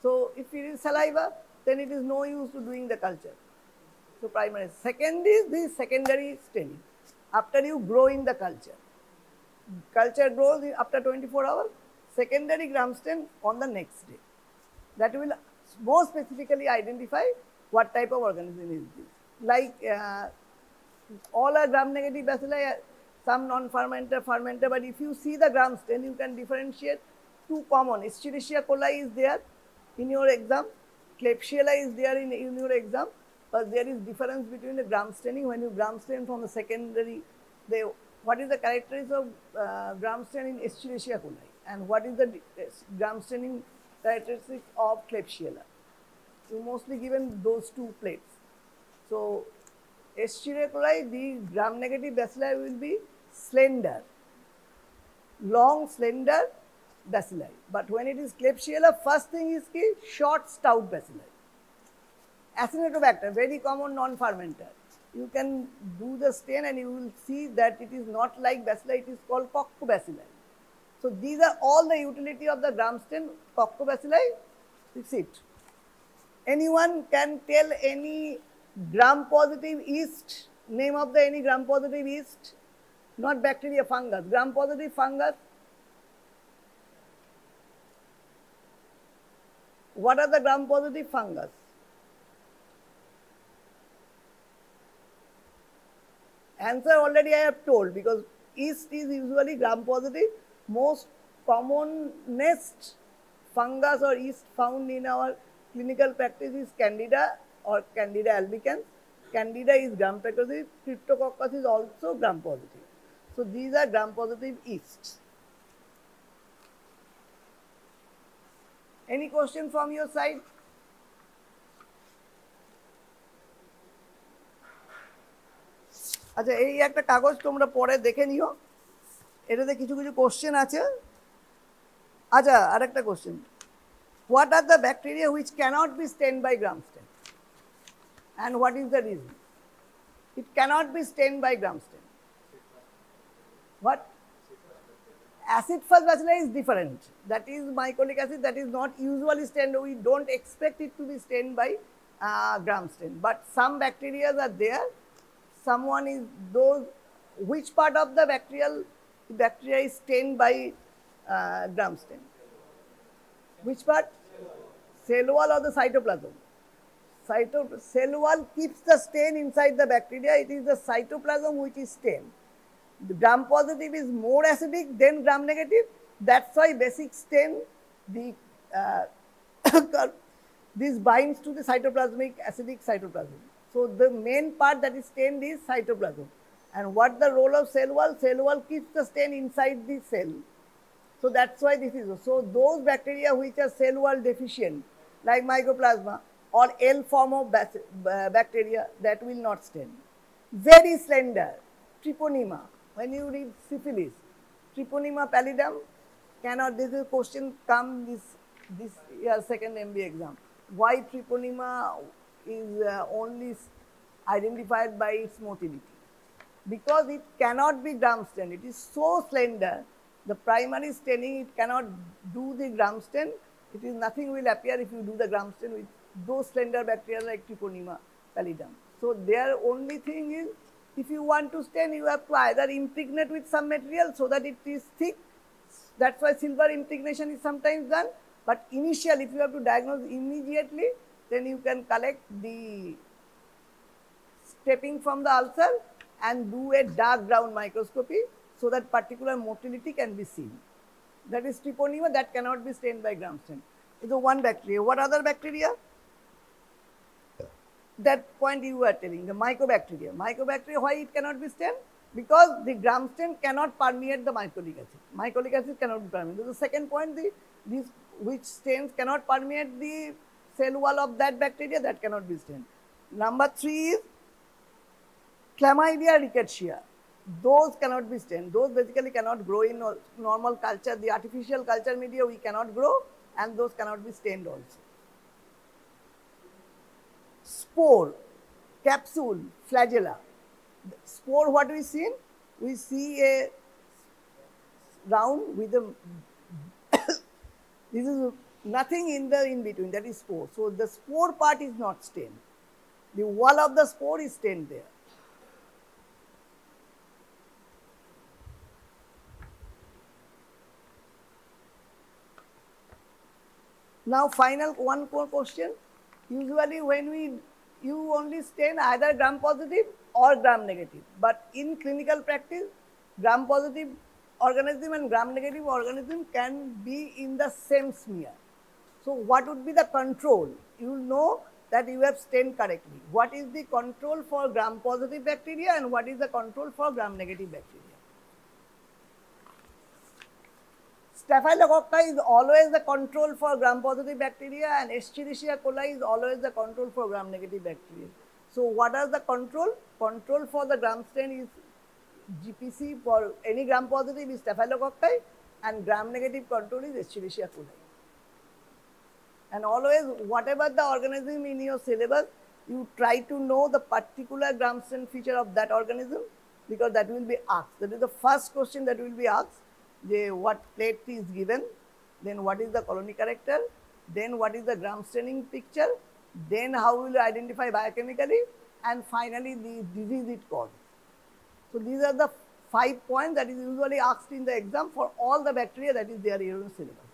Speaker 2: So if it is saliva, then it is no use to doing the culture. So primary. Second is the secondary staining. After you grow in the culture grows after 24 hours, secondary gram stain on the next day. That will more specifically identify what type of organism is this. Like all are gram negative bacilli, some non-fermenter, fermenter, but if you see the gram stain, you can differentiate 2 common. Escherichia coli is there in your exam, Klebsiella is there in your exam, but there is difference between the gram staining. When you gram stain from the secondary, what is the characteristics of gram stain in Escherichia coli, and what is the gram staining characteristics of Klebsiella? You mostly given those 2 plates. So Escherichia coli, the gram negative bacilli will be slender, long, slender bacilli. But when it is Klebsiella, first thing is short, stout bacilli. Acinetobacter, very common non-fermenter. You can do the stain and you will see that it is not like bacilli, it is called coccobacilli. So these are all the utility of the gram stain. Coccobacilli, it's it. Anyone can tell any gram-positive yeast, name of the any gram-positive yeast? Not bacteria, fungus. Gram-positive fungus. What are the gram-positive fungus? Answer already I have told, because yeast is usually gram-positive. Most commonest fungus or yeast found in our clinical practice is Candida or Candida albicans. Candida is gram-positive. Cryptococcus is also gram-positive. So these are gram-positive yeasts. Any question from your side? আচ্ছা, এই একটা কাগজ তোমরা পরে দেখে নিও, এটাতে কিছু কিছু কোশ্চেন আছে। আচ্ছা, আরেকটা question, what are the bacteria which cannot be stained by gram stain, and what is the reason? It cannot be stained by gram stain. What? Acid fast bacilli is different. That is mycolic acid, that is not usually stained. We don't expect it to be stained by gram stain. But some bacteria are there. Someone is those, which part of the bacteria is stained by gram stain? Which part? Cell wall or the cytoplasm? Cell wall keeps the stain inside the bacteria. It is the cytoplasm which is stained. The gram positive is more acidic than gram negative. That's why basic stain, this binds to the cytoplasmic acidic cytoplasm. So the main part that is stained is cytoplasm. And what the role of cell wall? Cell wall keeps the stain inside the cell. So that's why this is. So those bacteria which are cell wall deficient, like Mycoplasma or L form of bacteria, that will not stain. Very slender, Treponema. When you read syphilis, Treponema pallidum cannot. This is a question come this year second MBA exam. Why Treponema is only identified by its motility? Because it cannot be gram stained. It is so slender. The primary staining, it cannot do the gram stain. It is nothing will appear if you do the gram stain with those slender bacteria like Treponema pallidum. So their only thing is, if you want to stain, you have to either impregnate with some material so that it is thick. That's why silver impregnation is sometimes done. But initially, if you have to diagnose immediately, then you can collect the stepping from the ulcer and do a dark ground microscopy so that particular motility can be seen. That is Treponema, that cannot be stained by gram stain. It's the one bacteria. What other bacteria? That point you were telling, the mycobacteria. Mycobacteria, why it cannot be stained? Because the gram stain cannot permeate the mycolic acid. Mycolic acid cannot be permeated. The second point, these which stains cannot permeate the cell wall of that bacteria, that cannot be stained. Number 3 is Chlamydia rickettsia. Those cannot be stained. Those basically cannot grow in normal culture. The artificial culture media we cannot grow, and those cannot be stained also. Spore, capsule, flagella. Spore, what we see? We see a round with a this is nothing in between, that is spore. So the spore part is not stained. The wall of the spore is stained there. Now final one more question. Usually when you only stain either gram positive or gram negative, but in clinical practice, gram positive organism and gram negative organism can be in the same smear. So what would be the control? You will know that you have stained correctly. What is the control for gram positive bacteria and what is the control for gram negative bacteria? Staphylococci is always the control for gram positive bacteria, and Escherichia coli is always the control for gram negative bacteria. So what are the control? Control for the gram stain is GPC, for any gram positive is Staphylococci, and gram negative control is Escherichia coli. And always, whatever the organism in your syllabus, you try to know the particular gram stain feature of that organism, because that will be asked. That is the first question that will be asked. What plate is given, then what is the colony character, then what is the gram staining picture, then how will you identify biochemically, and finally the disease it causes. So these are the 5 points that is usually asked in the exam for all the bacteria that is there in your syllabus.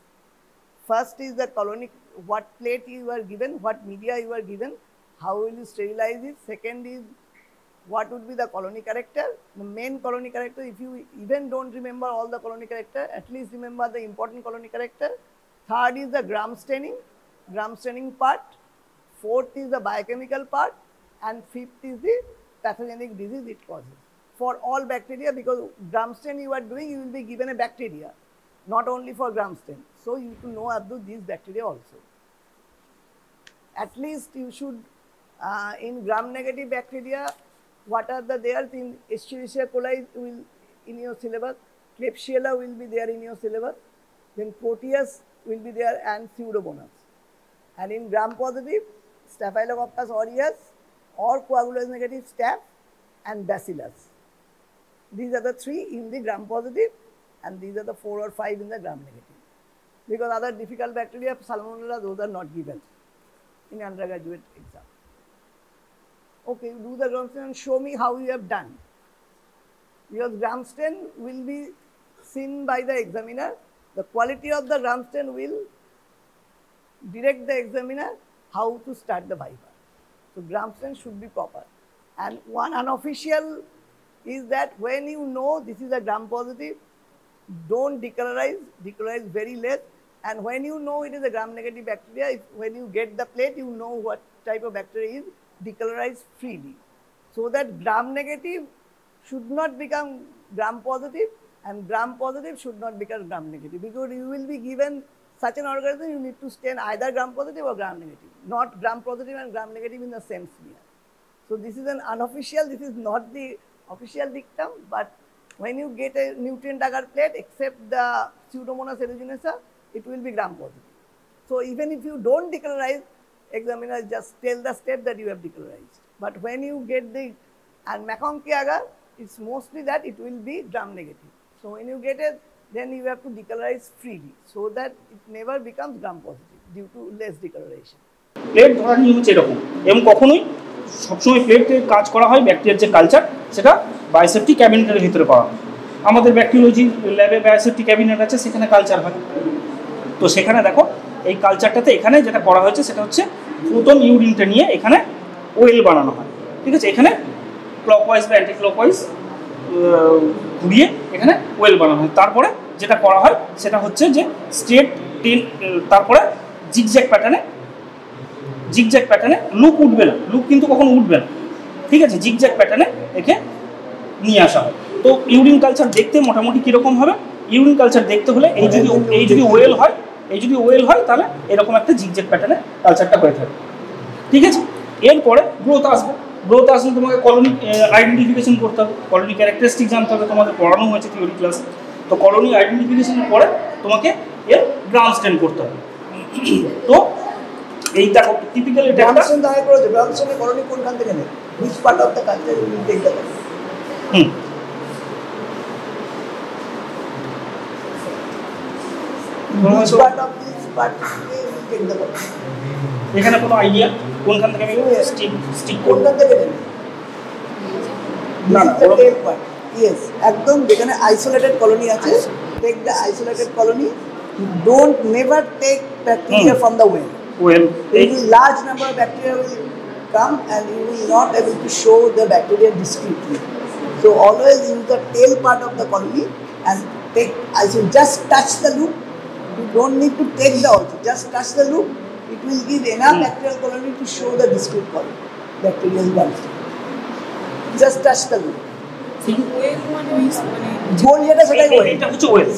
Speaker 2: First is the colony, what plate you are given, what media you are given, how will you sterilize it. Second is what would be the colony character, the main colony character. If you even don't remember all the colony character, at least remember the important colony character. Third is the gram staining part. Fourth is the biochemical part, and fifth is the pathogenic disease it causes. For all bacteria, because gram stain you are doing, you will be given a bacteria, not only for gram stain. So you should know about these bacteria also. At least you should, in gram negative bacteria, what are the there in Escherichia coli will in your syllabus, Klebsiella will be there in your syllabus, then Proteus will be there, and Pseudomonas. And in gram positive, Staphylococcus aureus or coagulase negative staph and Bacillus. These are the 3 in the gram positive, and these are the 4 or 5 in the gram negative. Because other difficult bacteria, Salmonella, those are not given in undergraduate exam. Okay, do the gram stain and show me how you have done. Because gram stain will be seen by the examiner. The quality of the gram stain will direct the examiner how to start the viva. So gram stain should be proper. And one unofficial is that when you know this is a gram positive, don't decolorize, decolorize very less. And when you know it is a gram negative bacteria, when you get the plate, you know what type of bacteria is, decolorize freely. So that gram negative should not become gram positive, and gram positive should not become gram negative, because you will be given such an organism, you need to stain either gram positive or gram negative, not gram positive and gram negative in the same smear. So this is an unofficial, this is not the official dictum, but when you get a nutrient agar plate, except the Pseudomonas aeruginosa, it will be gram positive. So even if you don't decolorize, examiner just tell the step that you have decolorized. But when you get the and McConkey agar, it's mostly that it will be gram negative. So when you get it, then you have to decolorize freely, so that it never becomes gram positive due to less decoloration.
Speaker 3: Plate ধরার নিয়ম হচ্ছে এরকম, এবং কখনোই সবসময় প্লেটে কাজ করা হয় ব্যাকটেরিয়ার যে কালচার সেটা বায়োসেফটি ক্যাবিনেটের ভিতরে পাওয়া হয়। আমাদের ব্যাকটেরিওলজি ল্যাবে বায়োসেফটি ক্যাবিনেট আছে, সেখানে কালচার হয়। তো সেখানে দেখো এই কালচারটাতে এখানে যেটা করা হয়েছে সেটা হচ্ছে প্রথম ইউরিনটা নিয়ে এখানে ওয়েল বানানো হয়, ঠিক আছে। এখানে ক্লকওয়াইজ বা অ্যান্টি ক্লকওয়াইজ ঘুরিয়ে এখানে ওয়েল বানানো হয়। তারপরে যেটা করা হয় সেটা হচ্ছে যে স্ট্রেট টেন, তারপরে জিগজ্যাগ প্যাটার্নে লুপ উঠবে না, লুপ কিন্তু কখনো উঠবে না, ঠিক আছে। জিগজ্যাগ প্যাটার্নে একে নিয়ে আসা হয়। তো ইউরিন কালচার দেখতে মোটামুটি কীরকম হবে? ইউরিন কালচার দেখতে হলে এই যদি ওয়েল হয় তাহলে এরকম একটা জিগজ্যাগ প্যাটার্নে কালচারটা হয়ে থাকে, ঠিক আছে। এরপরে গ্রোথ আসবে তোমাকে কলোনি আইডেন্টিফিকেশন করতে হবে, কলোনি ক্যারেক্টারিস্টিক জানতে হবে, তোমাদের পড়ানো হয়েছে থিওরি ক্লাস। তো কলোনি আইডেন্টিফিকেশনের পরে তোমাকে এর গ্রাম স্টেন করতে হবে। তো এই দেখো টিপিক্যাল এটা
Speaker 2: গ্রাম স্টেন দাঁড়ায় করেছে, গ্রাম স্টেনে কলোনি কোনখান থেকে নেবে, which part of the culture you will take the colony? Which part of this part you will take the colony?
Speaker 3: এখানে কোনো আইডিয়া কোনখান থেকে আমি স্টিক করব?
Speaker 2: কোনখান থেকে নেবে?
Speaker 3: না
Speaker 2: টেল পার্ট, ইয়েস, একদম যেখানে আইসোলেটেড কলোনি আছে, take the isolated colony, don't never take bacteria from the well. Large number of bacteria will come and you will not able to show the bacteria discretely. So always use the tail part of the colony and take, as you just touch the loop, you don't need to take the also, just touch the loop, it will give enough bacterial colony to show the discrete colony, bacterial ones. Just touch the loop. গোল যেটা সেটাই well,
Speaker 3: এটা হচ্ছে well.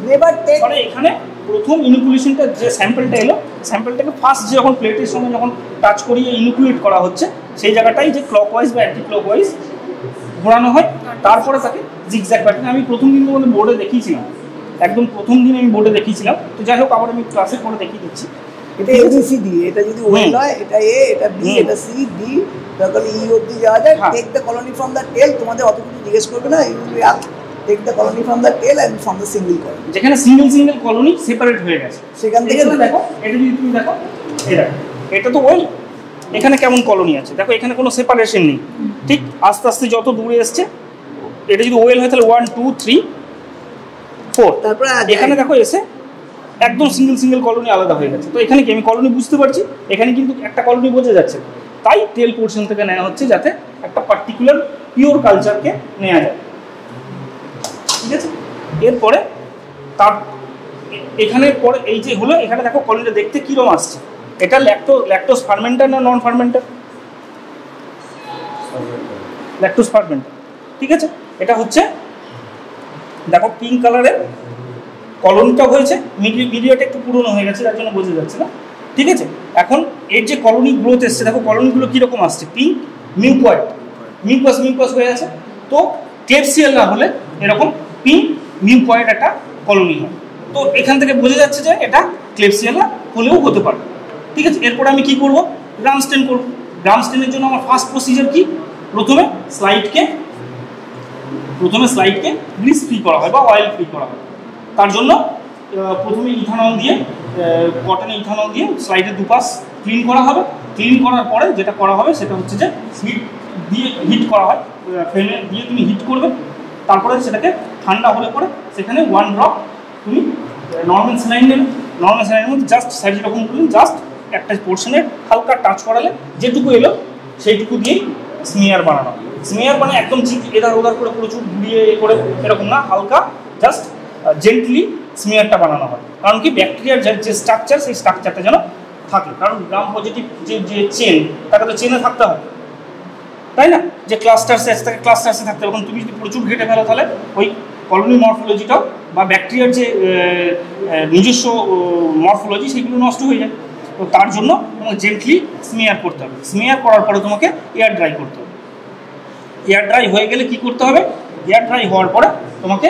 Speaker 2: Never take,
Speaker 3: মানে এখানে প্রথম ইনুকুলেশনটা যে স্যাম্পলটা এলো, স্যাম্পলটাকে first যখন প্লেটের সঙ্গে যখন টাচ করিয়ে ইনুকুলেট করা হচ্ছে সেই জায়গাটাই যে ক্লকওয়াইজ বা অ্যান্টি ক্লকওয়াইজ ঘোরানো হয়, তারপরে তাকে জিগজ্যাগ প্যাটার্নে আমি প্রথম দিন তোমাদের বোর্ডে দেখিয়েছিলাম, একদম প্রথম দিন আমি বোর্ডে দেখিয়েছিলাম। তো যাই হোক আবার আমি ক্লাসে করে দেখিয়ে দিচ্ছি।
Speaker 2: এটা এবিসিডি, এটা যদি ওয়েল হয় এটা এ, এটা বি, এটা সি, ডি, তারপরে ই অবধি যাওয়া যায়। Take the colony from the tail, তোমাদের অত কিছু জিজ্ঞেস করবে না, you will ask take the colony from the tail and from the single colony,
Speaker 3: যেখানে সিঙ্গেল কলোনি সেপারেট হয়ে গেছে
Speaker 2: সেখান থেকে
Speaker 3: দেখো। এটা যদি তুমি দেখো, এটা তো ওয়েল, এখানে কেমন কলোনি আছে দেখো, এখানে কোনো সেপারেশন নেই। ঠিক আস্তে আস্তে যত দূরে এসছে, এটা যদি ওয়েল হয় তাহলে 1 2 3 4,
Speaker 2: তারপরে
Speaker 3: এখানে দেখো এসে একদম সিঙ্গেল কলোনি আলাদা হয়ে গেছে। তো এখানে কি আমি কলোনি বুঝতে পারছি, এখানে কিন্তু একটা কলোনি বোঝা যাচ্ছে, তাই টেল পোর্শন থেকে নেওয়া হচ্ছে যাতে একটা পার্টিকুলার পিওর কালচারকে নেওয়া যায়। ঠিক আছে, এরপরে তার এখানে পরে এই যে হলো, এখানে দেখো কলোনিটা দেখতে কিরকম আসছে। এটা ল্যাকটোজ ফার্মেন্টার না নন ফার্মেন্টার? ল্যাকটোজ ফার্মেন্টার। ঠিক আছে, এটা হচ্ছে দেখো পিঙ্ক কালারের কলোনিটা হয়েছে। ভিডিওটা একটু পুরনো হয়ে গেছে, তার জন্য বোঝা যাচ্ছে না। ঠিক আছে, এখন এর যে কলোনি গ্রোথ এসছে, দেখো কলোনিগুলো কীরকম আসছে, পিঙ্ক মিউকয়েড, মিউকাস হয়ে আছে। তো ক্লেপসিয়াল না হলে এরকম পিঙ্ক মিউকয়েড একটা কলোনি হয়। তো এখান থেকে বোঝা যাচ্ছে যে এটা ক্লেপসিয়াল না হলেও হতে পারে। ঠিক আছে, এরপরে আমি কি করব, গ্রাম স্টেন করব। গ্রাম স্টেনের জন্য আমার ফার্স্ট প্রসিজার কি, প্রথমে স্লাইডকে গ্রিস ফ্রি করা হয় বা অয়েল ফ্রি করা হয়। তার জন্য প্রথমে ইথানল দিয়ে, কটনে ইথানল দিয়ে স্লাইডের দুপাশ ক্লিন করা হবে। ক্লিন করার পরে যেটা করা হবে সেটা হচ্ছে যে হিট করা হয়, ফ্লেমে দিয়ে তুমি হিট করবে। তারপরে সেটাকে ঠান্ডা হলে পরে সেখানে 1 ড্রপ তুমি নর্মাল স্যালাইন নেবে। নর্মাল স্যালাইনের মধ্যে জাস্ট সাইজ রকম করলেন, জাস্ট একটা পোর্শনের হালকা টাচ করালে যেটুকু এলো সেইটুকু দিয়েই স্মিয়ার বানানো। স্মিয়ার মানে একদম ঠিক এদার ওদার করে প্রচুর ঘুরিয়ে করে এরকম না, হালকা জাস্ট জেন্টলি স্মিয়ারটা বানানো হয়। কারণ কি ব্যাকটেরিয়ার যে স্ট্রাকচার, সেই স্ট্রাকচারটা যেন থাকে। কারণ গ্রাম পজিটিভ যে চেন, তাকে তো চেনে থাকতে হবে, তাই না? যে ক্লাস্টারসে তাকে ক্লাস্টারসে থাকতে হবে। এখন তুমি যদি প্রচুর ঘেটে ফেলো তাহলে ওই কলোনি মরফোলজিটাও বা ব্যাকটেরিয়ার যে নিজস্ব মরফোলজি সেগুলো নষ্ট হয়ে যায়। তো তার জন্য তোমাকে জেন্টলি স্মিয়ার করতে হবে। স্মিয়ার করার পরে তোমাকে এয়ার ড্রাই করতে হবে। এয়ার ড্রাই হয়ে গেলে কি করতে হবে, এয়ার ড্রাই হওয়ার পরে তোমাকে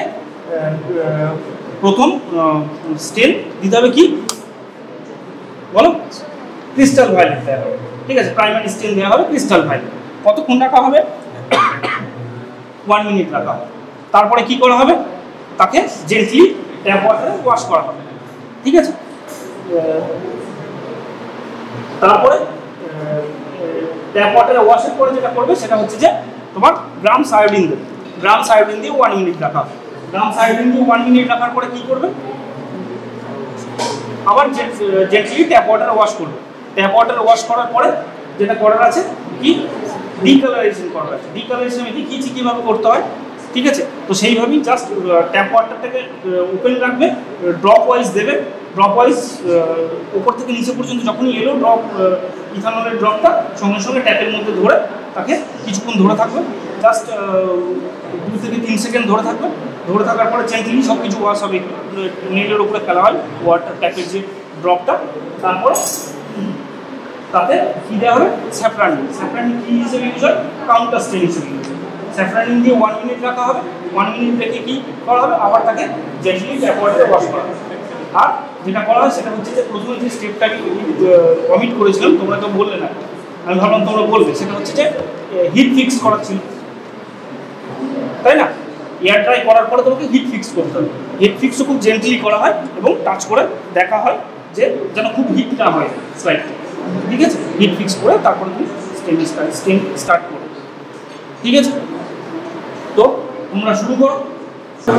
Speaker 3: প্রথম স্টেন দিতে হবে কি বলো, ক্রিস্টাল ভায়োলেট দেওয়া হবে। ঠিক আছে, প্রাইমারি স্টেন দেওয়া হবে ক্রিস্টাল ভায়োলেট। কতক্ষণ রাখা হবে, 1 মিনিট রাখা হবে। তারপরে কি করা হবে, তাকে জেন্টলি ট্যাপ ওয়াটারে ওয়াশ করা হবে। ঠিক আছে, তারপরে ট্যাপ ওয়াটারে ওয়াশের পরে যেটা করবে সেটা হচ্ছে যে তোমার গ্রাম সায়োডিন দেবে। গ্রাম সায়োডিন দিয়ে 1 মিনিট রাখা হবে। গ্রাম সায়োডিন দিয়ে 1 মিনিট রাখার পরে কি করবে, আবার জেন্টলি ট্যাপ ওয়াটারে ওয়াশ করবে। ট্যাপ ওয়াটারে ওয়াশ করার পরে যেটা করার আছে কি, ডিকালারাইজেশন করার আছে। ডিকালারাইজেশন আমি দেখিয়েছি কীভাবে করতে হয়। ঠিক আছে, তো সেইভাবেই জাস্ট ট্যাপ ওয়াটারটাকে ওপেন রাখবে, ড্রপ ওয়াইজ দেবে। ড্রপ ওয়াইজ উপর থেকে নিচে পর্যন্ত যখনই এলো ড্রপ, ইথানলের ড্রপটা সঙ্গে সঙ্গে ট্যাপের মধ্যে ধরে তাকে কিছুক্ষণ ধরে থাকবে, জাস্ট 2 থেকে 3 সেকেন্ড ধরে থাকবে। ধরে থাকার পরে জেন্টলি সব কিছু ওয়াশ হবে, নেটের উপরে ফেলা হয় ওয়াটার ট্যাপের যে ড্রপটা। তারপরে তাতে কী দেওয়া হবে, স্যাফরানিন। স্যাফরানিন কী হিসেবে ইউজ হয়, কাউন্টার স্টেন হিসেবে ইউজ হয়। স্যাফরানিন দিয়ে 1 মিনিট রাখা হবে। 1 মিনিট রেখে কী করা হবে, আবার তাকে জেন্টলি ট্যাপ ওয়াটারে ওয়াশ করা হবে। আর যেটা করা হয় সেটা হচ্ছে যে প্রথমে যে স্টেপটা আমি কমিট করেছিলাম, তোমরা তো বললে না, আমি ভাবলাম তোমরা বলবে, সেটা হচ্ছে যে হিট ফিক্স করা ছিল, তাই না? এয়ার ড্রাই করার পরে তোমাকে হিট ফিক্স করতে হবে। হিট ফিক্সও খুব জেন্টলি করা হয় এবং টাচ করে দেখা হয় যে যেন খুব হিট না হয় স্লাইডটা। ঠিক আছে, হিট ফিক্স করে তারপরে তুমি স্টেন স্টার্ট করো। ঠিক আছে, তো তোমরা শুরু করো।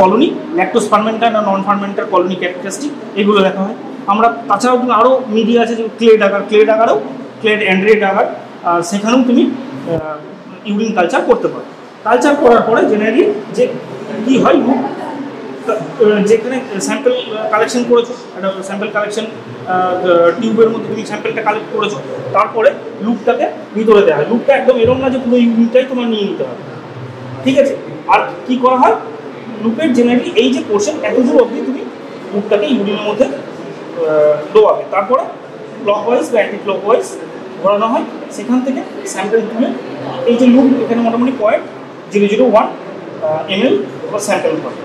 Speaker 3: কলোনি ল্যাকটোজ ফার্মেন্টার না নন ফার্মেন্টার কলোনি ক্যারেক্টারিস্টিক এগুলো দেখা হয়। আমরা তাছাড়াও তুমি আরও মিডিয়া আছে যে ক্লে ডাগারেও ক্লে অ্যান্ড্রে ডাগার, সেখানেও তুমি ইউরিন কালচার করতে পারো। কালচার করার পরে জেনারেলি যে কী হয়, লুপ যেখানে স্যাম্পল কালেকশন করেছো, একটা স্যাম্পল কালেকশন টিউবের মধ্যে তুমি স্যাম্পলটা কালেক্ট করেছো, তারপরে লুপটাকে ভিতরে দেওয়া হয়। লুপটা একদম এরকম না যে পুরো ইউরিনটাই তোমার নিয়ে নিতে হবে। ঠিক আছে, আর কি করা হয়, লুপের জেনারেলি এই যে পোর্শন এতদূর অবধি তুমি লুপটাকে ইউরিনের মধ্যে ডোবাবে। তারপরে ক্লকওয়াইজ বা অ্যান্টি ক্লকওয়াইজ ঘোরানো হয়। সেখান থেকে স্যাম্পল তুলে এই যে লুপ, এখানে মোটামুটি 0.001 ml বা স্যাম্পল করে।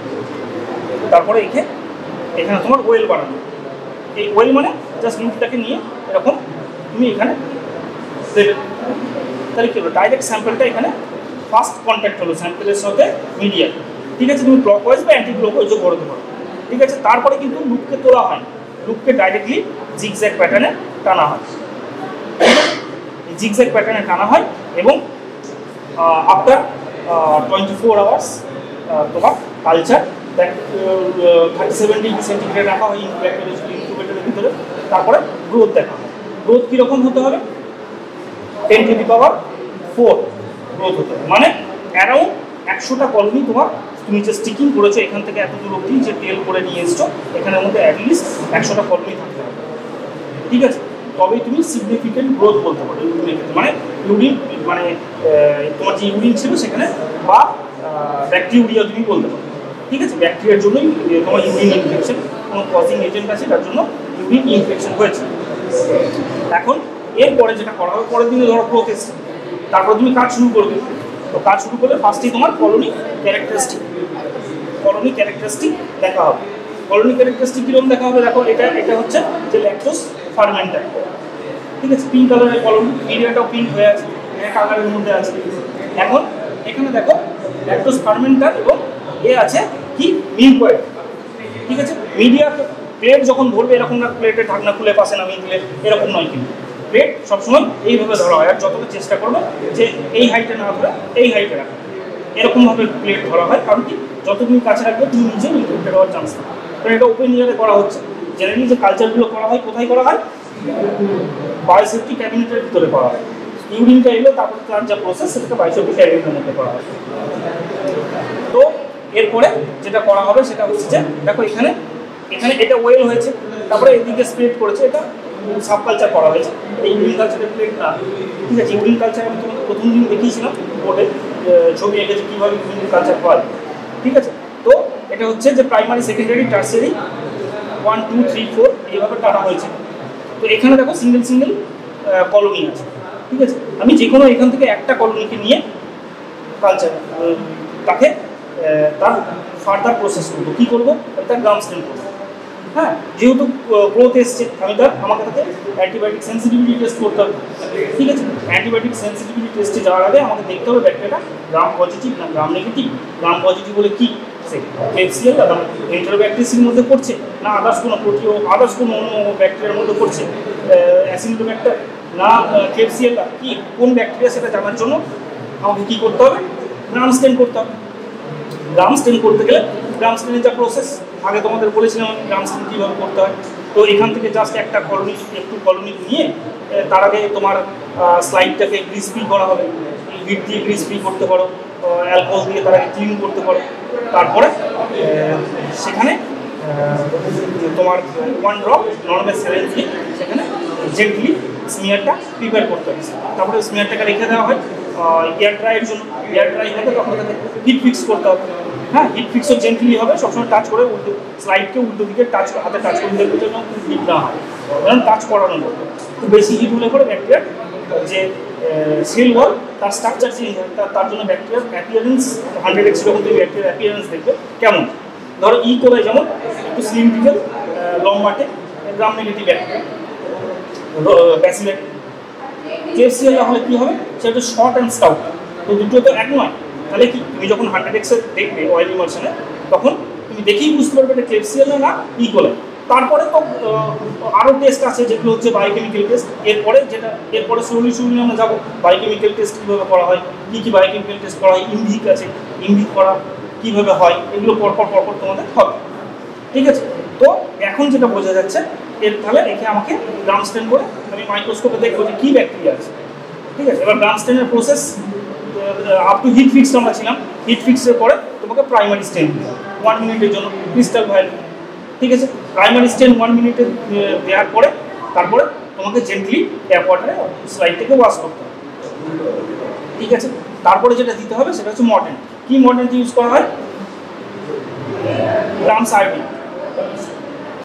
Speaker 3: তারপরে এখানে তোমার ওয়েল বানানো। এই ওয়েল মানে জাস্ট লুপটাকে নিয়ে এরকম তুমি এখানে দেবে। তাহলে কী হলো, ডাইরেক্ট স্যাম্পলটা এখানে ফার্স্ট কন্ট্যাক্ট হলো স্যাম্পলের সাথে মিডিয়া। ঠিক আছে, তুমি ক্লকওয়াইজ বা অ্যান্টি ক্লকওয়াইজও করতে পারো। ঠিক আছে, তারপরে কিন্তু লুপকে তোলা হয়, লুপকে ডাইরেক্টলি জিগজ্যাগ প্যাটার্নে টানা হয়। এই জিগজ্যাগ প্যাটার্নে টানা হয় এবং আফটার 24 আওয়ার্স তোমার কালচার 37 ডিগ্রি সেন্টিগ্রেড রাখা হয় ইনকিউবেটরের ভিতরে, তারপরে গ্রোথ দেখা হয়। গ্রোথ কীরকম হতে হবে? 10 to the power 4 গ্রোথ হতে হবে, মানে অ্যারাউন্ড 100টা কলোনি তোমার তুমি যে স্টিকিং করেছো এখান থেকে এত দূর অবধি যে টেল করে নিয়ে এসছো, এখানের মধ্যে অ্যাটলিস্ট 100টা কলোনি থাকতে হবে, ঠিক আছে? তবেই তুমি সিগনিফিকেন্ট গ্রোথ বলতে পারো ইউরিনের ক্ষেত্রে, মানে ইউরিন মানে তোমার যে ইউরিন ছিল সেখানে বা ব্যাকটেরিয়া তুমি বলতে পারো, ঠিক আছে? ব্যাকটেরিয়ার জন্যই তোমার ইউরিন ইনফেকশন, কোনো কজিং এজেন্ট আছে তার জন্য ইউরিন ইনফেকশন হয়েছে। এখন এরপরে যেটা করা হবে, পরের দিনে ধরো গ্রোথ এসছে, তারপর তুমি কাজ শুরু করবে। তো কাজ শুরু করলে ফার্স্টেই তোমার কলোনি ক্যারেক্টারিস্টিক দেখা হবে। কলোনি ক্যারেক্টারিস্টিক কীরকম দেখা হবে? দেখো এটা হচ্ছে যে ল্যাকটোজ ফার্মেন্টার, ঠিক আছে? পিঙ্ক কালারের কলোনি, মিডিয়াটাও পিঙ্ক হয়ে আছে, কালারের মধ্যে আছে। এখন এখানে দেখো ল্যাকটোজ ফার্মেন্টার এবং আছে কি মিল্কওয়েট, ঠিক আছে? মিডিয়া প্লেট যখন ধরবে এরকম না, প্লেটের ঢাকনা খুলে পাশে নামিয়ে দিলে এরকম নয়, কিন্তু প্লেট সবসময় এইভাবে ধরা হয়। আর যতটা চেষ্টা করবে যে এই হাইটে না ধরে এই হাইটে রাখবে, এরকমভাবে প্লেট ধরা হয়। কারণ কি, যত তুমি কাছে রাখবে তুমি নিজে ইনফেক্টেড হওয়ার চান্স থাকে। কারণ এটা ওপেন ইয়ারে করা হচ্ছে। জেনারেলি যে কালচারগুলো করা হয় কোথায় করা হয়? বায়োসেফটি ক্যাবিনেটের ভিতরে করা হয়। ইউরিনটা এলো, তারপরে তার যা প্রসেস সেটাকে বায়োসেফটি ক্যাবিনেটের মধ্যে করা হয়। তো এরপরে যেটা করা হবে সেটা হচ্ছে যে দেখো এখানে এটা ওয়েল হয়েছে, তারপরে এদিকে স্প্রেড করেছে, এটা সাব কালচার করা হয়েছে। এই ইউরিন কালচারের প্লেট না, ঠিক আছে? ইউরিন কালচার আমি তোমাকে প্রথম দিন দেখিয়েছিলাম বোর্ডে ছবি এঁকেছে কীভাবে ইউরিন কালচার হয়, ঠিক আছে? তো এটা হচ্ছে যে প্রাইমারি, সেকেন্ডারি, টার্সিয়ারি 1, 2, 3, 4 এইভাবে টানা হয়েছে। তো এখানে দেখো সিঙ্গেল কলোনি আছে, ঠিক আছে? আমি যে কোনো এখান থেকে একটা কলোনিকে নিয়ে কালচার তাকে তার ফার্দার প্রসেস করবো। কী করবো? তার গ্রাম স্টেন করবো। হ্যাঁ, যেহেতু গ্রোথ এসছে আমাকে তাকে অ্যান্টিবায়োটিক সেন্সিটিভিটি টেস্ট করতে হবে, ঠিক আছে? অ্যান্টিবায়োটিক সেন্সিটিভিটি টেস্টে যাওয়ার আগে আমাকে দেখতে হবে ব্যাকটেরিয়াটা গ্রাম পজিটিভ না গ্রাম নেগেটিভ। গ্রাম পজিটিভ বলে কি, ক্লেবসিয়েল না এন্টেরোব্যাকটেরিয়াসের মধ্যে পড়ছে, না আদার্স কোনো অন্য ব্যাকটেরিয়ার মধ্যে পড়ছে, অ্যাসিডোব্যাক্টার না ক্লেবসিয়েলা, কি কোন ব্যাকটেরিয়া সেটা জানার জন্য আমাকে কী করতে হবে? গ্রাম স্টেন করতে হবে। গ্রাম স্টেন করতে গেলে গ্রাম স্টেনের যা প্রসেস আগে তোমাদের বলেছিলাম গ্রাম স্টেন কীভাবে করতে হয়। তো এখান থেকে জাস্ট একটু কলোনি নিয়ে তার আগে তোমার স্লাইডটাকে গ্রিস ফ্রি করা হবে। হিট দিয়ে গ্রিস ফ্রি করতে পারো, অ্যালকোহল দিয়ে তার আগে ক্লিন করতে পারো। তারপরে সেখানে তোমার 1 ড্রপ নর্মাল স্যালাইন দিয়ে সেখানে জেন্টলি স্মিয়ারটা প্রিপেয়ার করতে হবে। তারপরে স্মিয়ারটাকে রেখে দেওয়া হয় এয়ার ড্রাইয়ের জন্য। এয়ার ড্রাই হবে তখন তাকে হিট ফিক্স করতে হবে। হ্যাঁ, হিট ফিক্সও জেন্টলি হবে, সবসময় টাচ করে স্লাইডকে উল্টো দিকে হাতে টাচ করে দেখবে যেন হিট না হয়, কারণ টাচ করানো হবে। খুব বেশি হিট হলে পরে ব্যাকটেরিয়ার যে সেল ওয়াল তার স্ট্রাকচার চেঞ্জ হয়, তার জন্য ব্যাকটেরিয়ার অ্যাপিয়ারেন্স 100x যখন তুমি ব্যাকটেরিয়ার অ্যাপিয়ারেন্স দেখবে কেমন, ধরো কোলায় যেমন একটু সিলিন্ড্রিক্যাল লম্বাটে Gram negative bacteria bacillar. Klebsiella হলে কী হবে, সেটা শর্ট অ্যান্ড স্টাউট। তো দুটো তো এক নয়। তাহলে কি, তুমি যখন 100x দেখবে অয়েল ইমার্শনে তখন তুমি দেখেই বুঝতে পারবে এটা ক্লেবসিয়েলা না কোলাই। তারপরে তো আরও টেস্ট আছে যেগুলো হচ্ছে বায়োকেমিক্যাল টেস্ট। এরপরে স্লোলি আমরা যাবো বায়োকেমিক্যাল টেস্ট কীভাবে করা হয়, কী বায়োকেমিক্যাল টেস্ট করা হয়, ইমভিক আছে, ইমভিক করা কীভাবে হয়, এগুলো পরপর তোমাদের হবে, ঠিক আছে? তো এখন যেটা বোঝা যাচ্ছে তাহলে একে আমাকে গ্রাম স্টেন করে আমি মাইক্রোস্কোপে দেখবো যে কী ব্যাকটেরিয়া আছে, ঠিক আছে? এবার গ্রাম স্টেনের process up to heat fixed আমরা ছিলাম। হিট ফিক্সের পরে তোমাকে প্রাইমারি স্টেন 1 মিনিটের জন্য ক্রিস্টাল ভায়োলেট, ঠিক আছে? প্রাইমারি স্টেন 1 মিনিটে দেওয়ার পরে তারপরে তোমাকে জেন্টলি ট্যাপ ওয়াটারে স্লাইড থেকে ওয়াশ করতে হবে, ঠিক আছে? তারপরে যেটা দিতে হবে সেটা হচ্ছে মর্টেন্ট। কি মর্টেন্ট ইউজ করা হয়? Grams iodine.